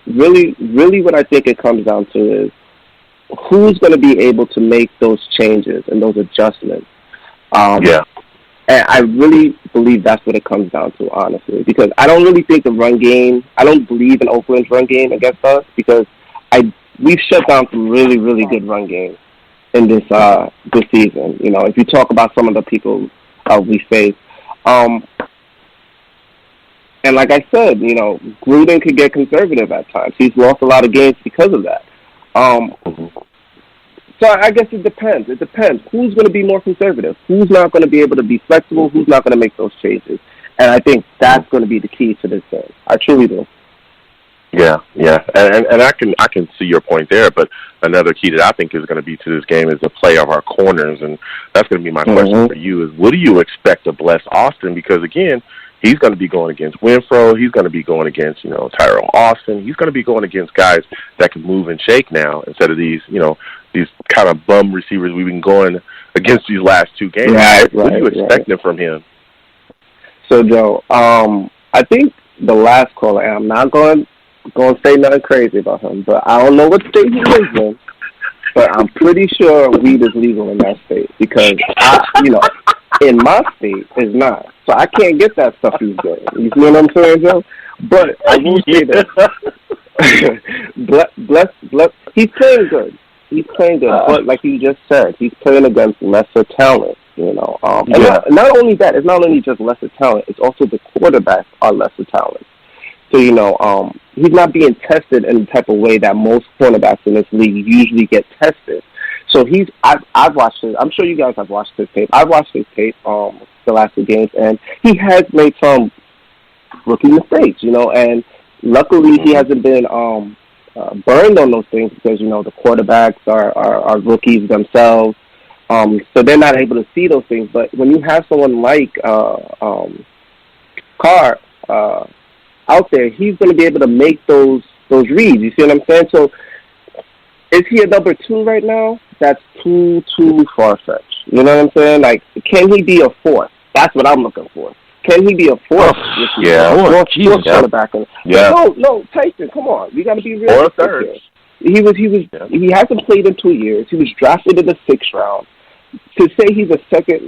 really what I think it comes down to is who's going to be able to make those changes and those adjustments. And I really believe that's what it comes down to, honestly, because I don't really think the run game, I don't believe in Oakland's run game against us because we've shut down some really, really good run games in this season. If you talk about some of the people we face. And like I said, Gruden could get conservative at times. He's lost a lot of games because of that. So I guess it depends. It depends. Who's going to be more conservative? Who's not going to be able to be flexible? Who's not going to make those changes? And I think that's going to be the key to this game. I truly do. Yeah, and I can see your point there, but another key that I think is going to be to this game is the play of our corners, and that's going to be my question for you: is what do you expect to bless Austin? Because again, he's going to be going against Winfro, he's going to be going against Tyrell Austin, he's going to be going against guys that can move and shake now instead of these these kind of bum receivers we've been going against these last 2 games. What are you expecting from him? So Joe, I think the last caller, I'm not going to say nothing crazy about him, but I don't know what state he lives in, but I'm pretty sure weed is legal in that state because in my state it's not. So I can't get that stuff he's getting. You see what I'm saying, Joe? But I will say that bless he's playing good. He's playing good, but like you just said, he's playing against lesser talent. And not only that, it's not only just lesser talent; it's also the quarterbacks are lesser talent. So he's not being tested in the type of way that most cornerbacks in this league usually get tested. So I've watched his. I'm sure you guys have watched his tape. I've watched his tape the last 2 games, and he has made some rookie mistakes, and luckily he hasn't been burned on those things because, the quarterbacks are rookies themselves. So they're not able to see those things. But when you have someone like Carr out there, he's going to be able to make those reads. You see what I'm saying? So is he a number 2 right now? That's too far-fetched. You know what I'm saying? Like, can he be a 4th? That's what I'm looking for. Can he be a 4th? Fourth quarterback. No, Tyson, come on. We got to be real. Or a 3rd. He hasn't played in 2 years. He was drafted in the 6th round. To say he's a second,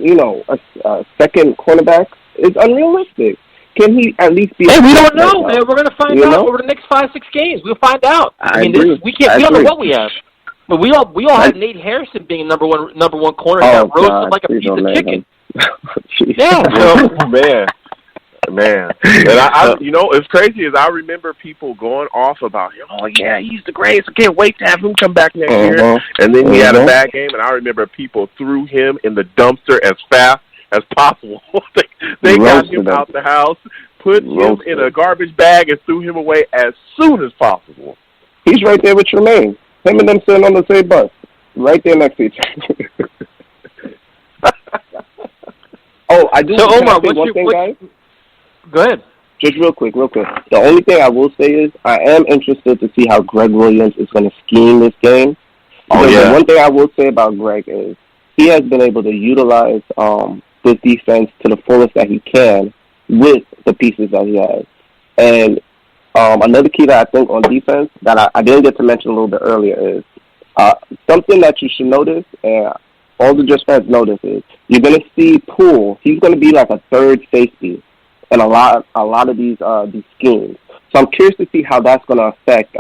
a second cornerback is unrealistic. Can he at least be? Hey, we don't know, man. We're going to find out over the next 5-6 games. We'll find out. We don't know what we have. But we all have Nate Harrison being a number one corner that roasted like a piece of chicken. Yeah. Man. And I it's crazy as I remember people going off about him. Oh yeah, he's the greatest. I can't wait to have him come back next year. And then he had a bad game, and I remember people threw him in the dumpster as fast as possible. they got him out the house, put him in a garbage bag, and threw him away as soon as possible. He's right there with Tremaine. Him and them sitting on the same bus, right there next to each other. I do. So Omar, guys? Go ahead. Just real quick. The only thing I will say is I am interested to see how Greg Williams is going to scheme this game. The one thing I will say about Greg is he has been able to utilize this defense to the fullest that he can with the pieces that he has. And another key that I think on defense that I didn't get to mention a little bit earlier is something that you should notice, and all the Jets fans notice, is you're going to see Poole. He's going to be like a third safety in a lot of these schemes. So I'm curious to see how that's going to affect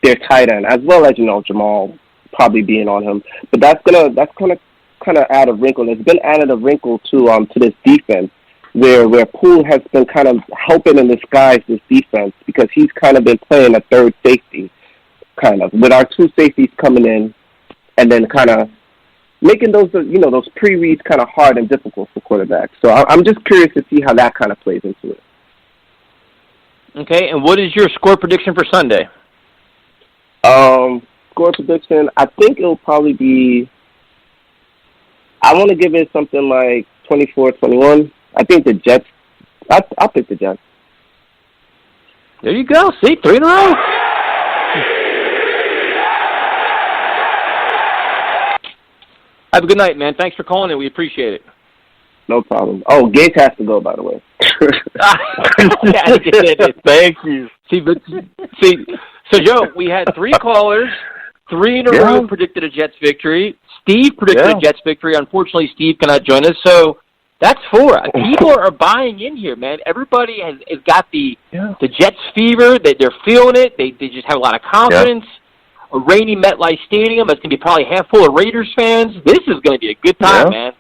their tight end, as well as Jamal probably being on him. But that's gonna kind of add a wrinkle. It's been added a wrinkle to this defense, where Poole has been kind of helping in disguise this defense because he's kind of been playing a third safety, kind of, with our 2 safeties coming in and then kind of making those pre-reads kind of hard and difficult for quarterbacks. So I'm just curious to see how that kind of plays into it. Okay, and what is your score prediction for Sunday? Score prediction, I think it'll probably be, I want to give it something like 24-21. I think the Jets, I'll pick the Jets. There you go. See, 3 in a row. Have a good night, man. Thanks for calling in. We appreciate it. No problem. Oh, Gates has to go, by the way. Thank you. See, so Joe, we had 3 callers, 3 in a row predicted a Jets victory. Steve predicted a Jets victory. Unfortunately, Steve cannot join us. So that's 4. People are buying in here, man. Everybody has got the Jets fever. They're feeling it. They just have a lot of confidence. A rainy MetLife Stadium. It's going to be probably half full of Raiders fans. This is going to be a good time, man.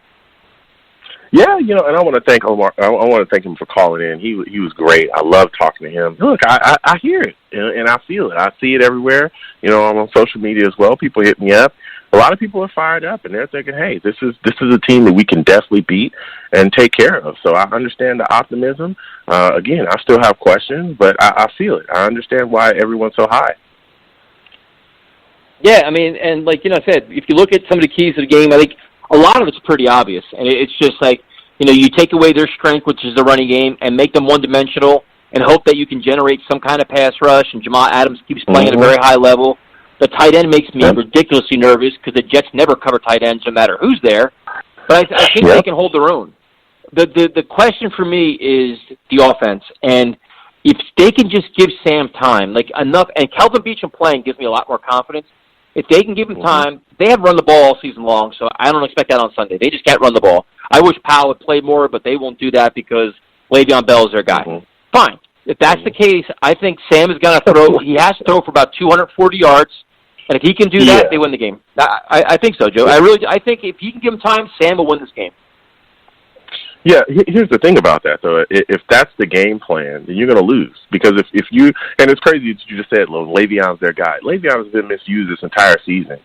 Yeah, and I want to thank Omar. I want to thank him for calling in. He was great. I love talking to him. Look, I hear it, and I feel it. I see it everywhere. I'm on social media as well. People hit me up. A lot of people are fired up, and they're thinking, hey, this is a team that we can definitely beat and take care of. So I understand the optimism. Again, I still have questions, but I feel it. I understand why everyone's so high. Yeah, I mean, and like I said, if you look at some of the keys to the game, I think a lot of it's pretty obvious. And it's just like, you take away their strength, which is the running game, and make them one-dimensional and hope that you can generate some kind of pass rush, and Jamal Adams keeps playing at a very high level. The tight end makes me ridiculously nervous because the Jets never cover tight ends no matter who's there. But I think they can hold their own. The question for me is the offense. And if they can just give Sam time, like enough, and Kelvin Beachum playing gives me a lot more confidence. If they can give him time, they have run the ball all season long, so I don't expect that on Sunday. They just can't run the ball. I wish Powell would play more, but they won't do that because Le'Veon Bell is their guy. Fine. If that's the case, I think Sam is going to throw. He has to throw for about 240 yards, and if he can do that, they win the game. I think so, Joe. I think if he can give him time, Sam will win this game. Yeah, here's the thing about that, though. If that's the game plan, then you're going to lose. Because if you – and it's crazy that you just said, Le'Veon's their guy. Le'Veon has been misused this entire season.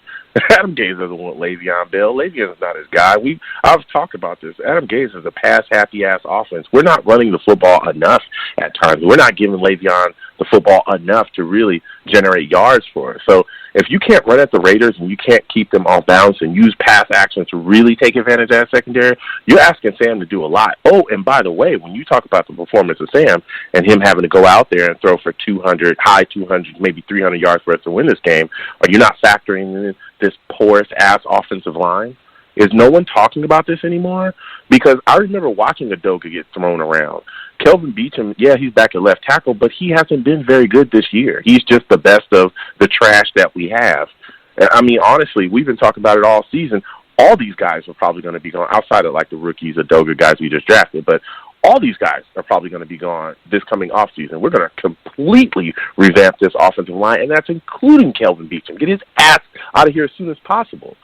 Adam Gase doesn't want Le'Veon Bell. Le'Veon's not his guy. I've talked about this. Adam Gase is a pass-happy-ass offense. We're not running the football enough at times. We're not giving Le'Veon the football enough to really generate yards for us. So if you can't run at the Raiders and you can't keep them off balance and use pass action to really take advantage of that secondary, you're asking Sam to do a lot. Oh, and by the way, when you talk about the performance of Sam and him having to go out there and throw for 200, high 200, maybe 300 yards for us to win this game, are you not factoring in this porous-ass offensive line? Is no one talking about this anymore? Because I remember watching Udoka get thrown around. Kelvin Beachum, yeah, he's back at left tackle, but he hasn't been very good this year. He's just the best of the trash that we have. And, I mean, honestly, we've been talking about it all season. All these guys are probably going to be gone, outside of, like, the rookies, Udoka guys we just drafted, but all these guys are probably going to be gone this coming offseason. We're going to completely revamp this offensive line, and that's including Kelvin Beachum. Get his ass out of here as soon as possible.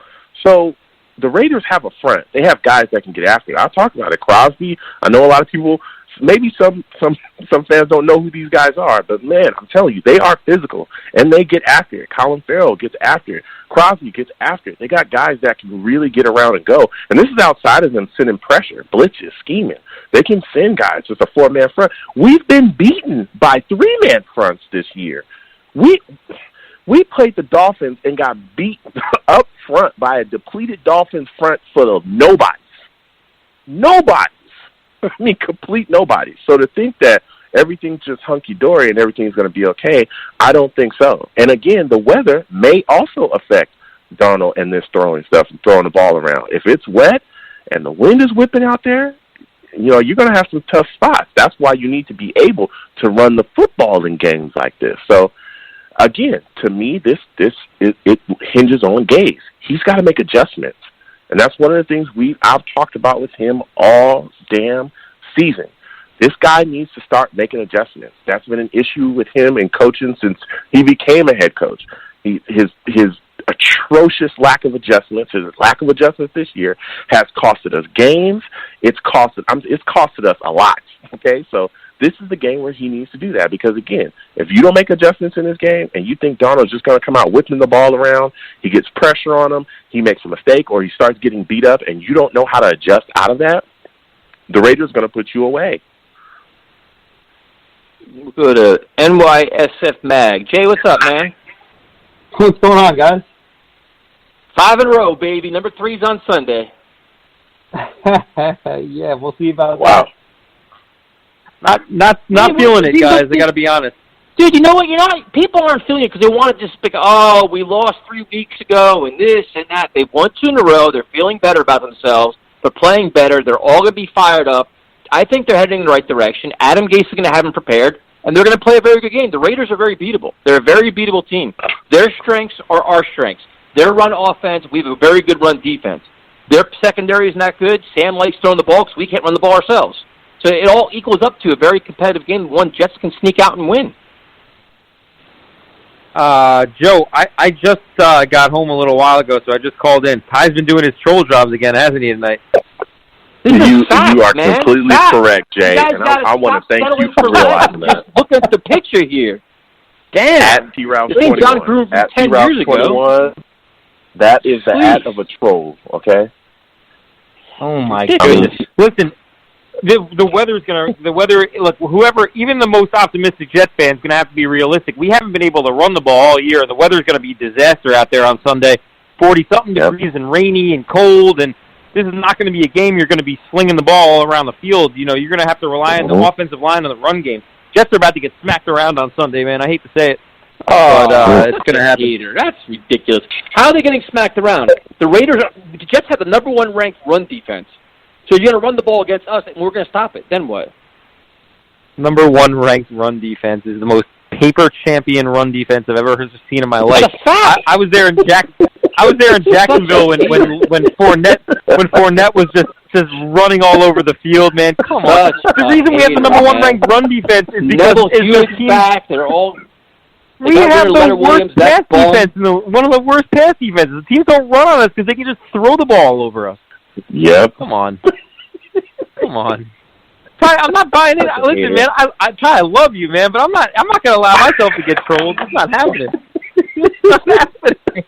So the Raiders have a front. They have guys that can get after it. I'll talk about it. Crosby, I know a lot of people, maybe some fans don't know who these guys are, but, man, I'm telling you, they are physical, and they get after it. Colin Farrell gets after it. Crosby gets after it. They got guys that can really get around and go, and this is outside of them sending pressure, blitzes, scheming. They can send guys with a four-man front. We've been beaten by three-man fronts this year. We played the Dolphins and got beat up front by a depleted Dolphins front full of nobodies. Nobodies. I mean, complete nobodies. So to think that everything's just hunky-dory and everything's going to be okay, I don't think so. And again, the weather may also affect Darnold and this throwing stuff and throwing the ball around. If it's wet and the wind is whipping out there, you know, you're going to have some tough spots. That's why you need to be able to run the football in games like this. So, again, to me, it hinges on Gase. He's got to make adjustments. And that's one of the things I've talked about with him all damn season. This guy needs to start making adjustments. That's been an issue with him in coaching since he became a head coach. His atrocious lack of adjustments, his lack of adjustments this year has costed us games. It's costed us a lot. Okay, so this is the game where he needs to do that because, again, if you don't make adjustments in this game and you think Darnold's just going to come out whipping the ball around, he gets pressure on him, he makes a mistake, or he starts getting beat up and you don't know how to adjust out of that, the Raiders are going to put you away. We'll go to NYSF Mag. Jay, what's up, man? What's going on, guys? 5 in a row, baby. Number 3's on Sunday. Yeah, we'll see about wow. that. Not feeling it, guys. I got to be honest. Dude, you know what? People aren't feeling it because they want to just think, oh, we lost 3 weeks ago and this and that. They've won 2 in a row. They're feeling better about themselves. They're playing better. They're all going to be fired up. I think they're heading in the right direction. Adam Gase is going to have them prepared, and they're going to play a very good game. The Raiders are very beatable. They're a very beatable team. Their strengths are our strengths. Their run offense, we have a very good run defense. Their secondary is not good. Sam likes throwing the ball because we can't run the ball ourselves. So it all equals up to a very competitive game. One Jets can sneak out and win. Joe, I just got home a little while ago, so I just called in. Ty's been doing his troll jobs again, hasn't he, tonight? You are man. completely correct, Jay, and I want to thank you for realizing that. Just look at the picture here. Damn. At T-Rouse 21. John grew from 10 years ago. That is the ad of a troll, okay? Oh, my goodness. Listen, the weather's going to, look, whoever, even the most optimistic Jets fan is going to have to be realistic. We haven't been able to run the ball all year. The weather's going to be disaster out there on Sunday. 40-something degrees and rainy and cold, and this is not going to be a game you're going to be slinging the ball all around the field. You know, you're going to have to rely on the offensive line and the run game. Jets are about to get smacked around on Sunday, man. I hate to say it. But it's going to happen. That's ridiculous. How are they getting smacked around? The Jets have the number 1 ranked run defense. So you're going to run the ball against us, and we're going to stop it. Then what? Number 1 ranked run defense is the most paper champion run defense I've ever seen in my life. I was there in Jacksonville when Fournette was just running all all over the field, man. Come on. The reason we have the number 1 ranked run defense is because the team back. They're all. We have the worst pass defense, one of the worst pass defenses. The teams don't run on us because they can just throw the ball over us. Yep. Come on. Come on. Ty, I'm not buying it. Listen, man, Ty, I love you, man, but I'm not going to allow myself to get trolled. It's not happening. It's not happening.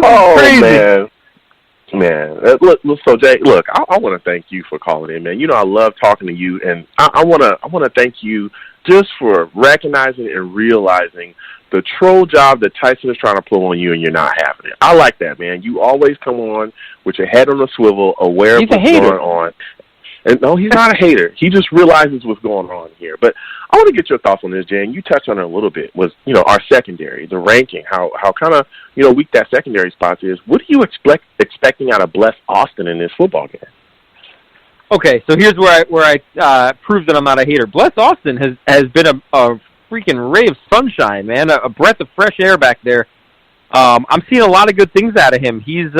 Oh, crazy. Man. Look, so Jay, look, I want to thank you for calling in, man. You know, I love talking to you, and I want to thank you just for recognizing and realizing the troll job that Tyson is trying to pull on you, and you're not having it. I like that, man. You always come on with your head on a swivel, aware of what's going on. And no, he's not a hater. He just realizes what's going on here. But I want to get your thoughts on this, Jay, and you touched on it a little bit, was, you know, our secondary, the ranking, how kind of, you know, weak that secondary spot is. What are you expecting out of Bless Austin in this football game? Okay, so here's where I prove that I'm not a hater. Bless Austin has been a freaking ray of sunshine, man, a breath of fresh air back there. I'm seeing a lot of good things out of him. He's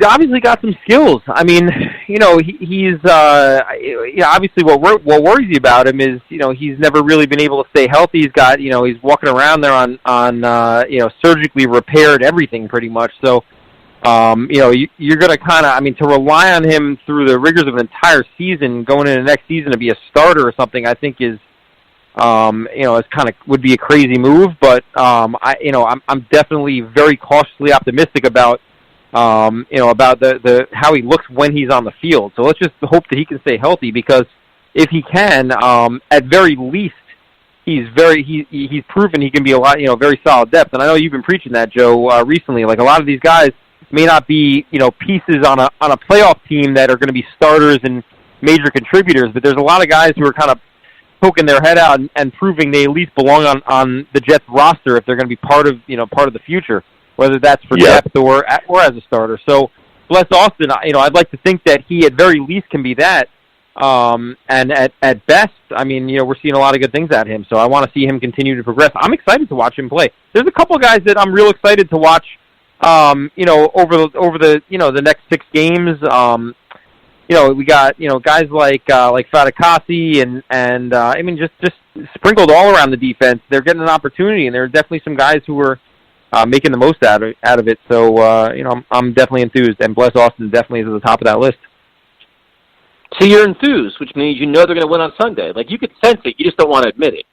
obviously got some skills. I mean, you know, he's obviously what worries you about him is, you know, he's never really been able to stay healthy. He's got, you know, he's walking around there on you know, surgically repaired everything pretty much. So, you know, you're going to kind of, I mean, to rely on him through the rigors of an entire season, going into the next season to be a starter or something, I think is, you know, it's kind of would be a crazy move. But I'm definitely very cautiously optimistic about. You know, about the how he looks when he's on the field. So let's just hope that he can stay healthy, because if he can, at very least, he's proven he can be a lot, you know, very solid depth. And I know you've been preaching that, Joe, recently. Like, a lot of these guys may not be, you know, pieces on a playoff team that are going to be starters and major contributors, but there's a lot of guys who are kind of poking their head out and proving they at least belong on the Jets roster if they're going to be part of the future, whether that's for depth or as a starter. So, Bless Austin, you know, I'd like to think that he at very least can be that. And at best, I mean, you know, we're seeing a lot of good things at him. So I want to see him continue to progress. I'm excited to watch him play. There's a couple guys that I'm real excited to watch. You know, over the you know, the next 6 games. You know, we got, you know, guys like Fatakasi and I mean, just sprinkled all around the defense. They're getting an opportunity, and there are definitely some guys who are making the most out of it. So, you know, I'm definitely enthused, and Bless Austin definitely is at the top of that list. So you're enthused, which means you know they're going to win on Sunday. Like, you could sense it, you just don't want to admit it.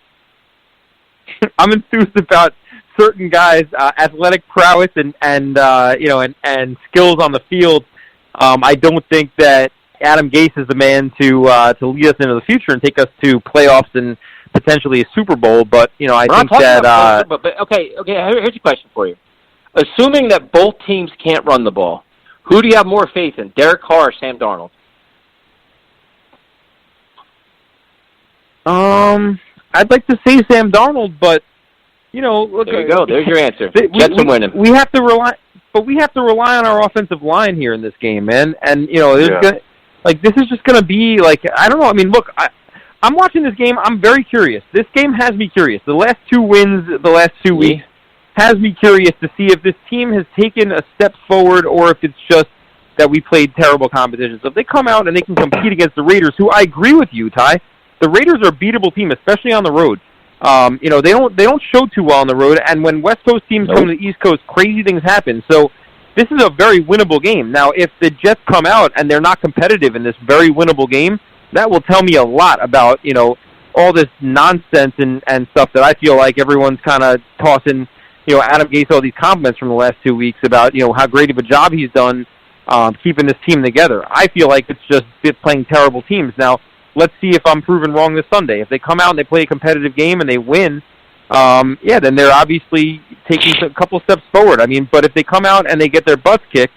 I'm enthused about certain guys' athletic prowess and you know, and skills on the field. I don't think that Adam Gase is the man to lead us into the future and take us to playoffs and potentially a Super Bowl. But, you know, I think that but okay. Here's a question for you. Assuming that both teams can't run the ball, who do you have more faith in, Derek Carr or Sam Darnold? I'd like to say Sam Darnold, but, you know, look, there you go. There's your answer. Jets are winning. We have to rely on our offensive line here in this game, man. And, you know, this is just going to be like, I don't know. I mean, look, I'm watching this game. I'm very curious. This game has me curious. The last 2 wins, the last 2 weeks, has me curious to see if this team has taken a step forward or if it's just that we played terrible competition. So if they come out and they can compete against the Raiders, who I agree with you, Ty, the Raiders are a beatable team, especially on the road. You know, they don't show too well on the road, and when West Coast teams come to the East Coast, crazy things happen. So this is a very winnable game. Now, if the Jets come out and they're not competitive in this very winnable game, that will tell me a lot about, you know, all this nonsense and stuff that I feel like everyone's kind of tossing, you know, Adam Gase all these compliments from the last 2 weeks about, you know, how great of a job he's done keeping this team together. I feel like it's just playing terrible teams. Now, let's see if I'm proven wrong this Sunday. If they come out and they play a competitive game and they win, then they're obviously taking a couple steps forward. I mean, but if they come out and they get their butts kicked,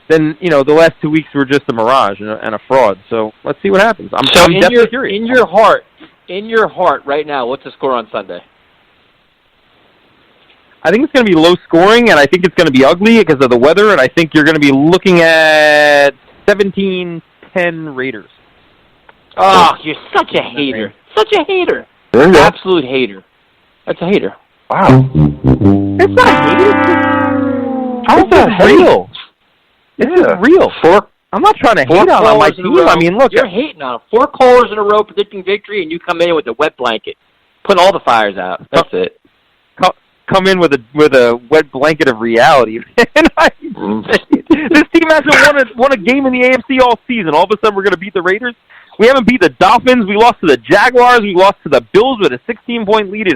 then, you know, the last 2 weeks were just a mirage and a fraud. So let's see what happens. I'm definitely curious. In your heart right now, what's the score on Sunday? I think it's going to be low scoring, and I think it's going to be ugly because of the weather, and I think you're going to be looking at 17-10 Raiders. Oh, you're such a hater. Such a hater. Absolute hater. That's a hater. Wow. It's not a hater. How is that real? This is real. I'm not trying to hate on my team. I mean, look. You're hating on 4 callers in a row predicting victory, and you come in with a wet blanket, putting all the fires out. That's it. Come in with a wet blanket of reality. This team hasn't won a game in the AFC all season. All of a sudden, we're going to beat the Raiders. We haven't beat the Dolphins. We lost to the Jaguars. We lost to the Bills with a 16-point lead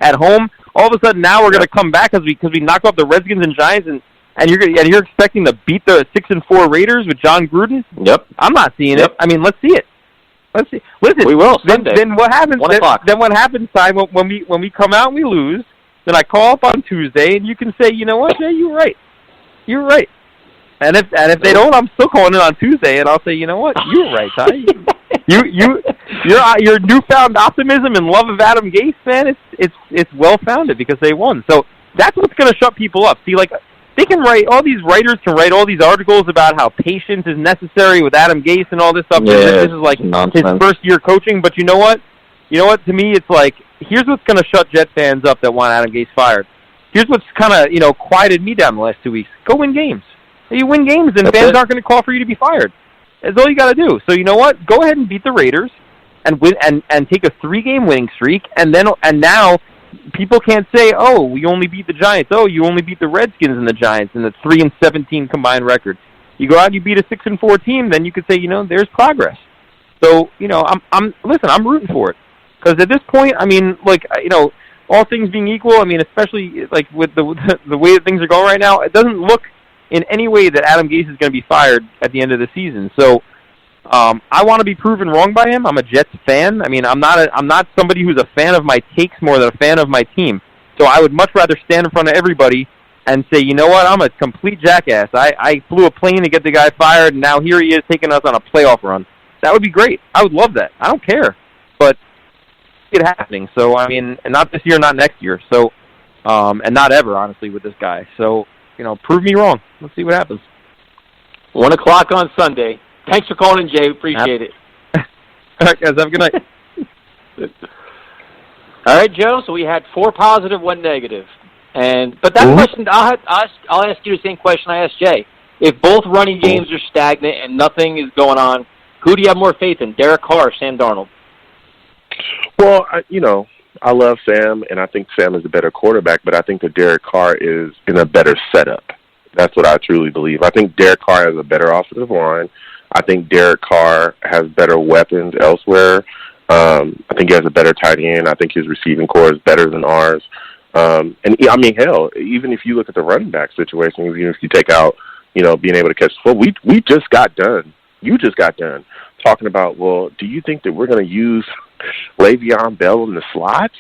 at home. All of a sudden, now we're going to come back because we knocked off the Redskins and Giants, and you're expecting to beat the 6-4 Raiders with John Gruden? Yep. I'm not seeing it. I mean, let's see it. Let's see. Listen, we will Sunday. Then what happens? 1 o'clock. Then what happens, Ty? When we come out and we lose, then I call up on Tuesday, and you can say, you know what, Jay, you're right. You're right. And if they don't, I'm still calling in on Tuesday, and I'll say, you know what, you're right, Ty. Your newfound optimism and love of Adam Gase, man, it's well founded because they won. So that's what's going to shut people up. See, like they can write these writers can write all these articles about how patience is necessary with Adam Gase and all this stuff. Yeah, this is like nonsense. His first year coaching. But you know what? To me, it's like here's what's going to shut Jet fans up that want Adam Gase fired. Here's what's kind of quieted me down the last 2 weeks. Go win games. You win games, and fans aren't going to call for you to be fired. That's all you got to do. So you know what? Go ahead and beat the Raiders, and win, and take a 3-game winning streak, and now people can't say, oh, we only beat the Giants. Oh, you only beat the Redskins and the Giants in the 3-17 combined record. You go out and you beat a 6-4 team, then you could say, there's progress. So I'm rooting for it because at this point, I mean, all things being equal, I mean, especially like with the way that things are going right now, it doesn't look in any way that Adam Gase is going to be fired at the end of the season. So I want to be proven wrong by him. I'm a Jets fan. I mean, I'm not somebody who's a fan of my takes more than a fan of my team. So I would much rather stand in front of everybody and say, you know what, I'm a complete jackass. I flew a plane to get the guy fired, and now here he is taking us on a playoff run. That would be great. I would love that. I don't care. But it's happening. So, I mean, and not this year, not next year. So, and not ever, honestly, with this guy. So, prove me wrong. Let's see what happens. 1 o'clock on Sunday. Thanks for calling in, Jay. Appreciate it. All right, guys. Have a good night. All right, Joe. So we had 4 positive, 1 negative. But that question, I'll ask you the same question I asked Jay. If both running games are stagnant and nothing is going on, who do you have more faith in, Derek Carr or Sam Darnold? Well, I love Sam, and I think Sam is a better quarterback, but I think that Derek Carr is in a better setup. That's what I truly believe. I think Derek Carr has a better offensive line. I think Derek Carr has better weapons elsewhere. I think he has a better tight end. I think his receiving core is better than ours. And I mean, hell, even if you look at the running back situation, even if you take out, being able to catch the foot, we just got done. You just got done talking about, well, do you think that we're going to use Le'Veon Bell in the slot?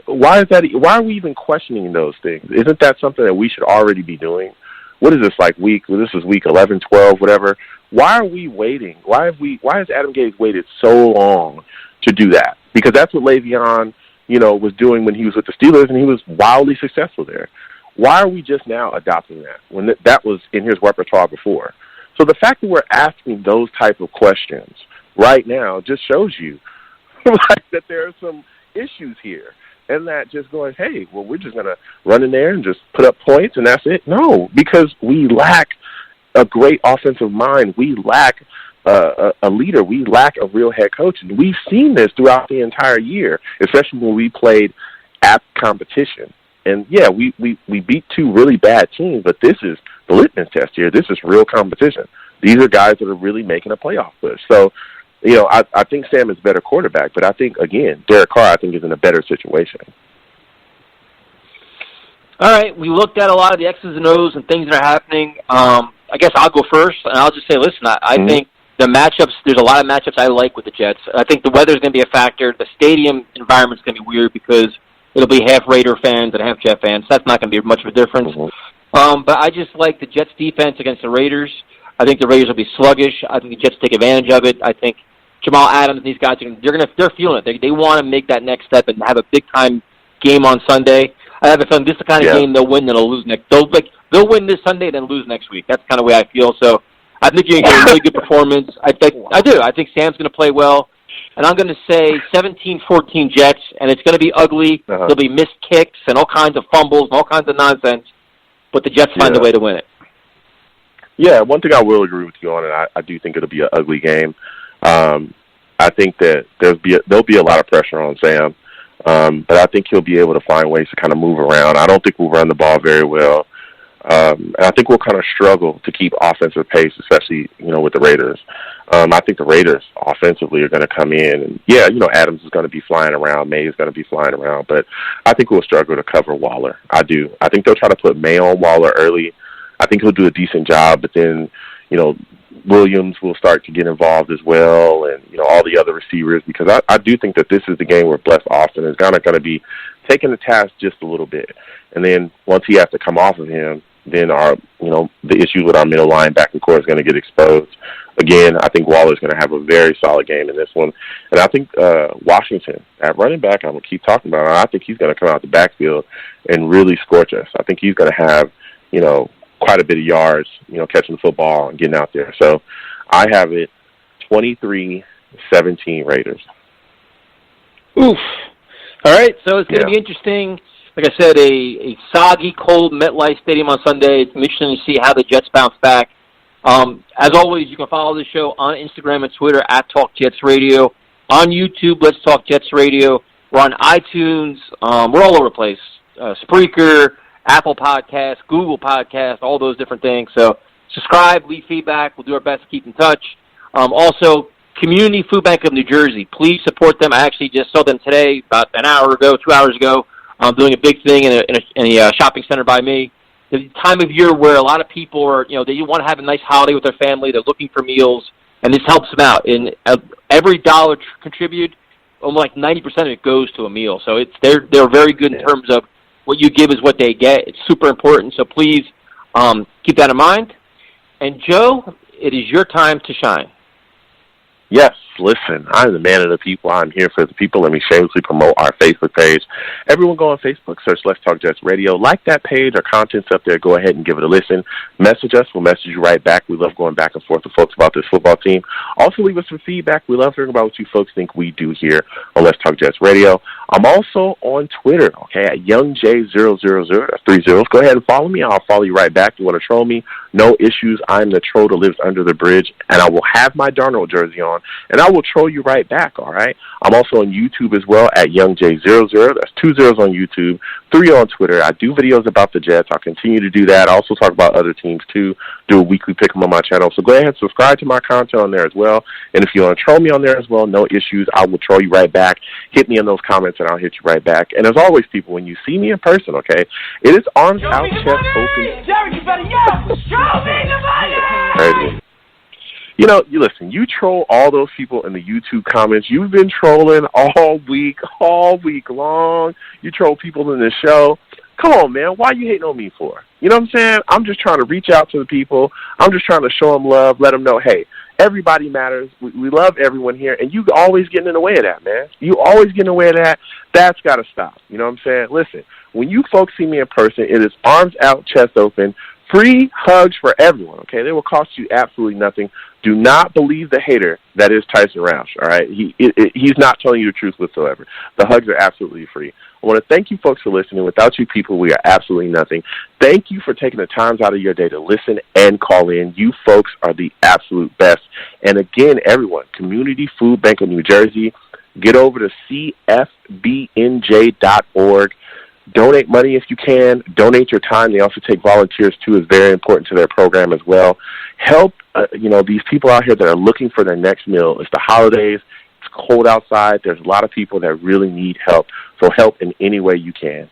Why is that? Why are we even questioning those things? Isn't that something that we should already be doing? What is this, this is week 11, 12, whatever. Why are we waiting? Why has Adam Gase waited so long to do that? Because that's what Le'Veon, was doing when he was with the Steelers, and he was wildly successful there. Why are we just now adopting that when that was in his repertoire before? So the fact that we're asking those type of questions right now just shows you that there are some issues here. And that just going, hey, well, we're just going to run in there and just put up points and that's it. No, because we lack a great offensive mind. We lack a leader. We lack a real head coach. And we've seen this throughout the entire year, especially when we played at competition. And, yeah, we beat 2 really bad teams, but this is the litmus test here. This is real competition. These are guys that are really making a playoff push. So, I think Sam is a better quarterback, but I think, again, Derek Carr, I think, is in a better situation. All right, we looked at a lot of the X's and O's and things that are happening. I guess I'll go first, and I'll just say, listen, I think the matchups, there's a lot of matchups I like with the Jets. I think the weather's going to be a factor. The stadium environment's going to be weird because it'll be half Raider fans and half Jet fans. That's not going to be much of a difference. But I just like the Jets' defense against the Raiders. I think the Raiders will be sluggish. I think the Jets take advantage of it. I think Jamal Adams and these guys, they're feeling it. They want to make that next step and have a big-time game on Sunday. I have a feeling this is the kind of game they'll win, then they'll lose next. They'll win this Sunday, then lose next week. That's kind of the way I feel. So I think you're going to get a really good performance. I do. I think Sam's going to play well. And I'm going to say 17-14 Jets, and it's going to be ugly. There'll be missed kicks and all kinds of fumbles and all kinds of nonsense. But the Jets find a way to win it. Yeah, one thing I will agree with you on, and I do think it'll be an ugly game. I think that there'll be a lot of pressure on Sam, but I think he'll be able to find ways to kind of move around. I don't think we'll run the ball very well. And I think we'll kind of struggle to keep offensive pace, especially, with the Raiders. I think the Raiders offensively are going to come in, and Adams is going to be flying around, May is going to be flying around, but I think we'll struggle to cover Waller. I do. I think they'll try to put May on Waller early. I think he'll do a decent job, but then, Williams will start to get involved as well, and, all the other receivers, because I do think that this is the game where Bless Austin is kind of going to be taking the task just a little bit. And then once he has to come off of him, then the issue with our middle linebacker core is going to get exposed. Again, I think Waller's going to have a very solid game in this one. And I think Washington, at running back, I'm going to keep talking about it. I think he's going to come out the backfield and really scorch us. I think he's going to have, quite a bit of yards, catching the football and getting out there. So I have it 23-17 Raiders. Oof. All right, so it's going to be interesting. Like I said, a soggy, cold MetLife Stadium on Sunday. It's interesting to see how the Jets bounce back. As always, you can follow the show on Instagram and Twitter at Talk Jets Radio. On YouTube, Let's Talk Jets Radio. We're on iTunes. We're all over the place. Spreaker, Apple Podcasts, Google Podcasts, all those different things. So subscribe, leave feedback. We'll do our best to keep in touch. Also, Community Food Bank of New Jersey. Please support them. I actually just saw them today, about an hour ago, 2 hours ago. Doing a big thing in a shopping center by me. The time of year where a lot of people are, they want to have a nice holiday with their family. They're looking for meals, and this helps them out. And every dollar contributed, almost like 90% of it goes to a meal. So they're very good in terms of what you give is what they get. It's super important. So please keep that in mind. And Joe, it is your time to shine. Yes, listen, I'm the man of the people. I'm here for the people. Let me shamelessly promote our Facebook page. Everyone go on Facebook, search Let's Talk Jets Radio. Like that page. Our content's up there. Go ahead and give it a listen. Message us. We'll message you right back. We love going back and forth with folks about this football team. Also, leave us some feedback. We love hearing about what you folks think we do here on Let's Talk Jets Radio. I'm also on Twitter, at YoungJ000. That's 3 zeros. Go ahead and follow me. I'll follow you right back. You want to troll me? No issues. I'm the troll that lives under the bridge, and I will have my Darnold jersey on, and I will troll you right back, all right? I'm also on YouTube as well at YoungJ00. That's 2 zeros on YouTube, 3 on Twitter. I do videos about the Jets. I'll continue to do that. I also talk about other teams, too. Do a weekly pick 'em on my channel. So go ahead and subscribe to my content on there as well. And if you want to troll me on there as well, no issues. I will troll you right back. Hit me in those comments, and I'll hit you right back. And as always, people, when you see me in person, it is arms out, chest open. Jerry, you better yell! Show me the money! Crazy. You listen, you troll all those people in the YouTube comments. You've been trolling all week long. You troll people in this show. Come on, man. Why are you hating on me for? You know what I'm saying? I'm just trying to reach out to the people. I'm just trying to show them love, let them know, hey, everybody matters. We love everyone here, and you always getting in the way of that, man. You always getting in the way of that. That's got to stop. You know what I'm saying? Listen, when you folks see me in person, it is arms out, chest open, free hugs for everyone, They will cost you absolutely nothing. Do not believe the hater that is Tyson Roush, all right? He's not telling you the truth whatsoever. The hugs are absolutely free. I want to thank you folks for listening. Without you people, we are absolutely nothing. Thank you for taking the time out of your day to listen and call in. You folks are the absolute best. And again, everyone, Community Food Bank of New Jersey, get over to cfbnj.org. Donate money if you can. Donate your time. They also take volunteers, too. It's very important to their program as well. Help, these people out here that are looking for their next meal. It's the holidays. It's cold outside. There's a lot of people that really need help. So help in any way you can.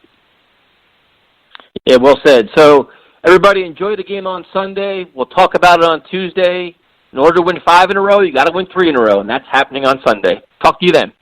Yeah, well said. So everybody enjoy the game on Sunday. We'll talk about it on Tuesday. In order to win 5 in a row, you got to win 3 in a row, and that's happening on Sunday. Talk to you then.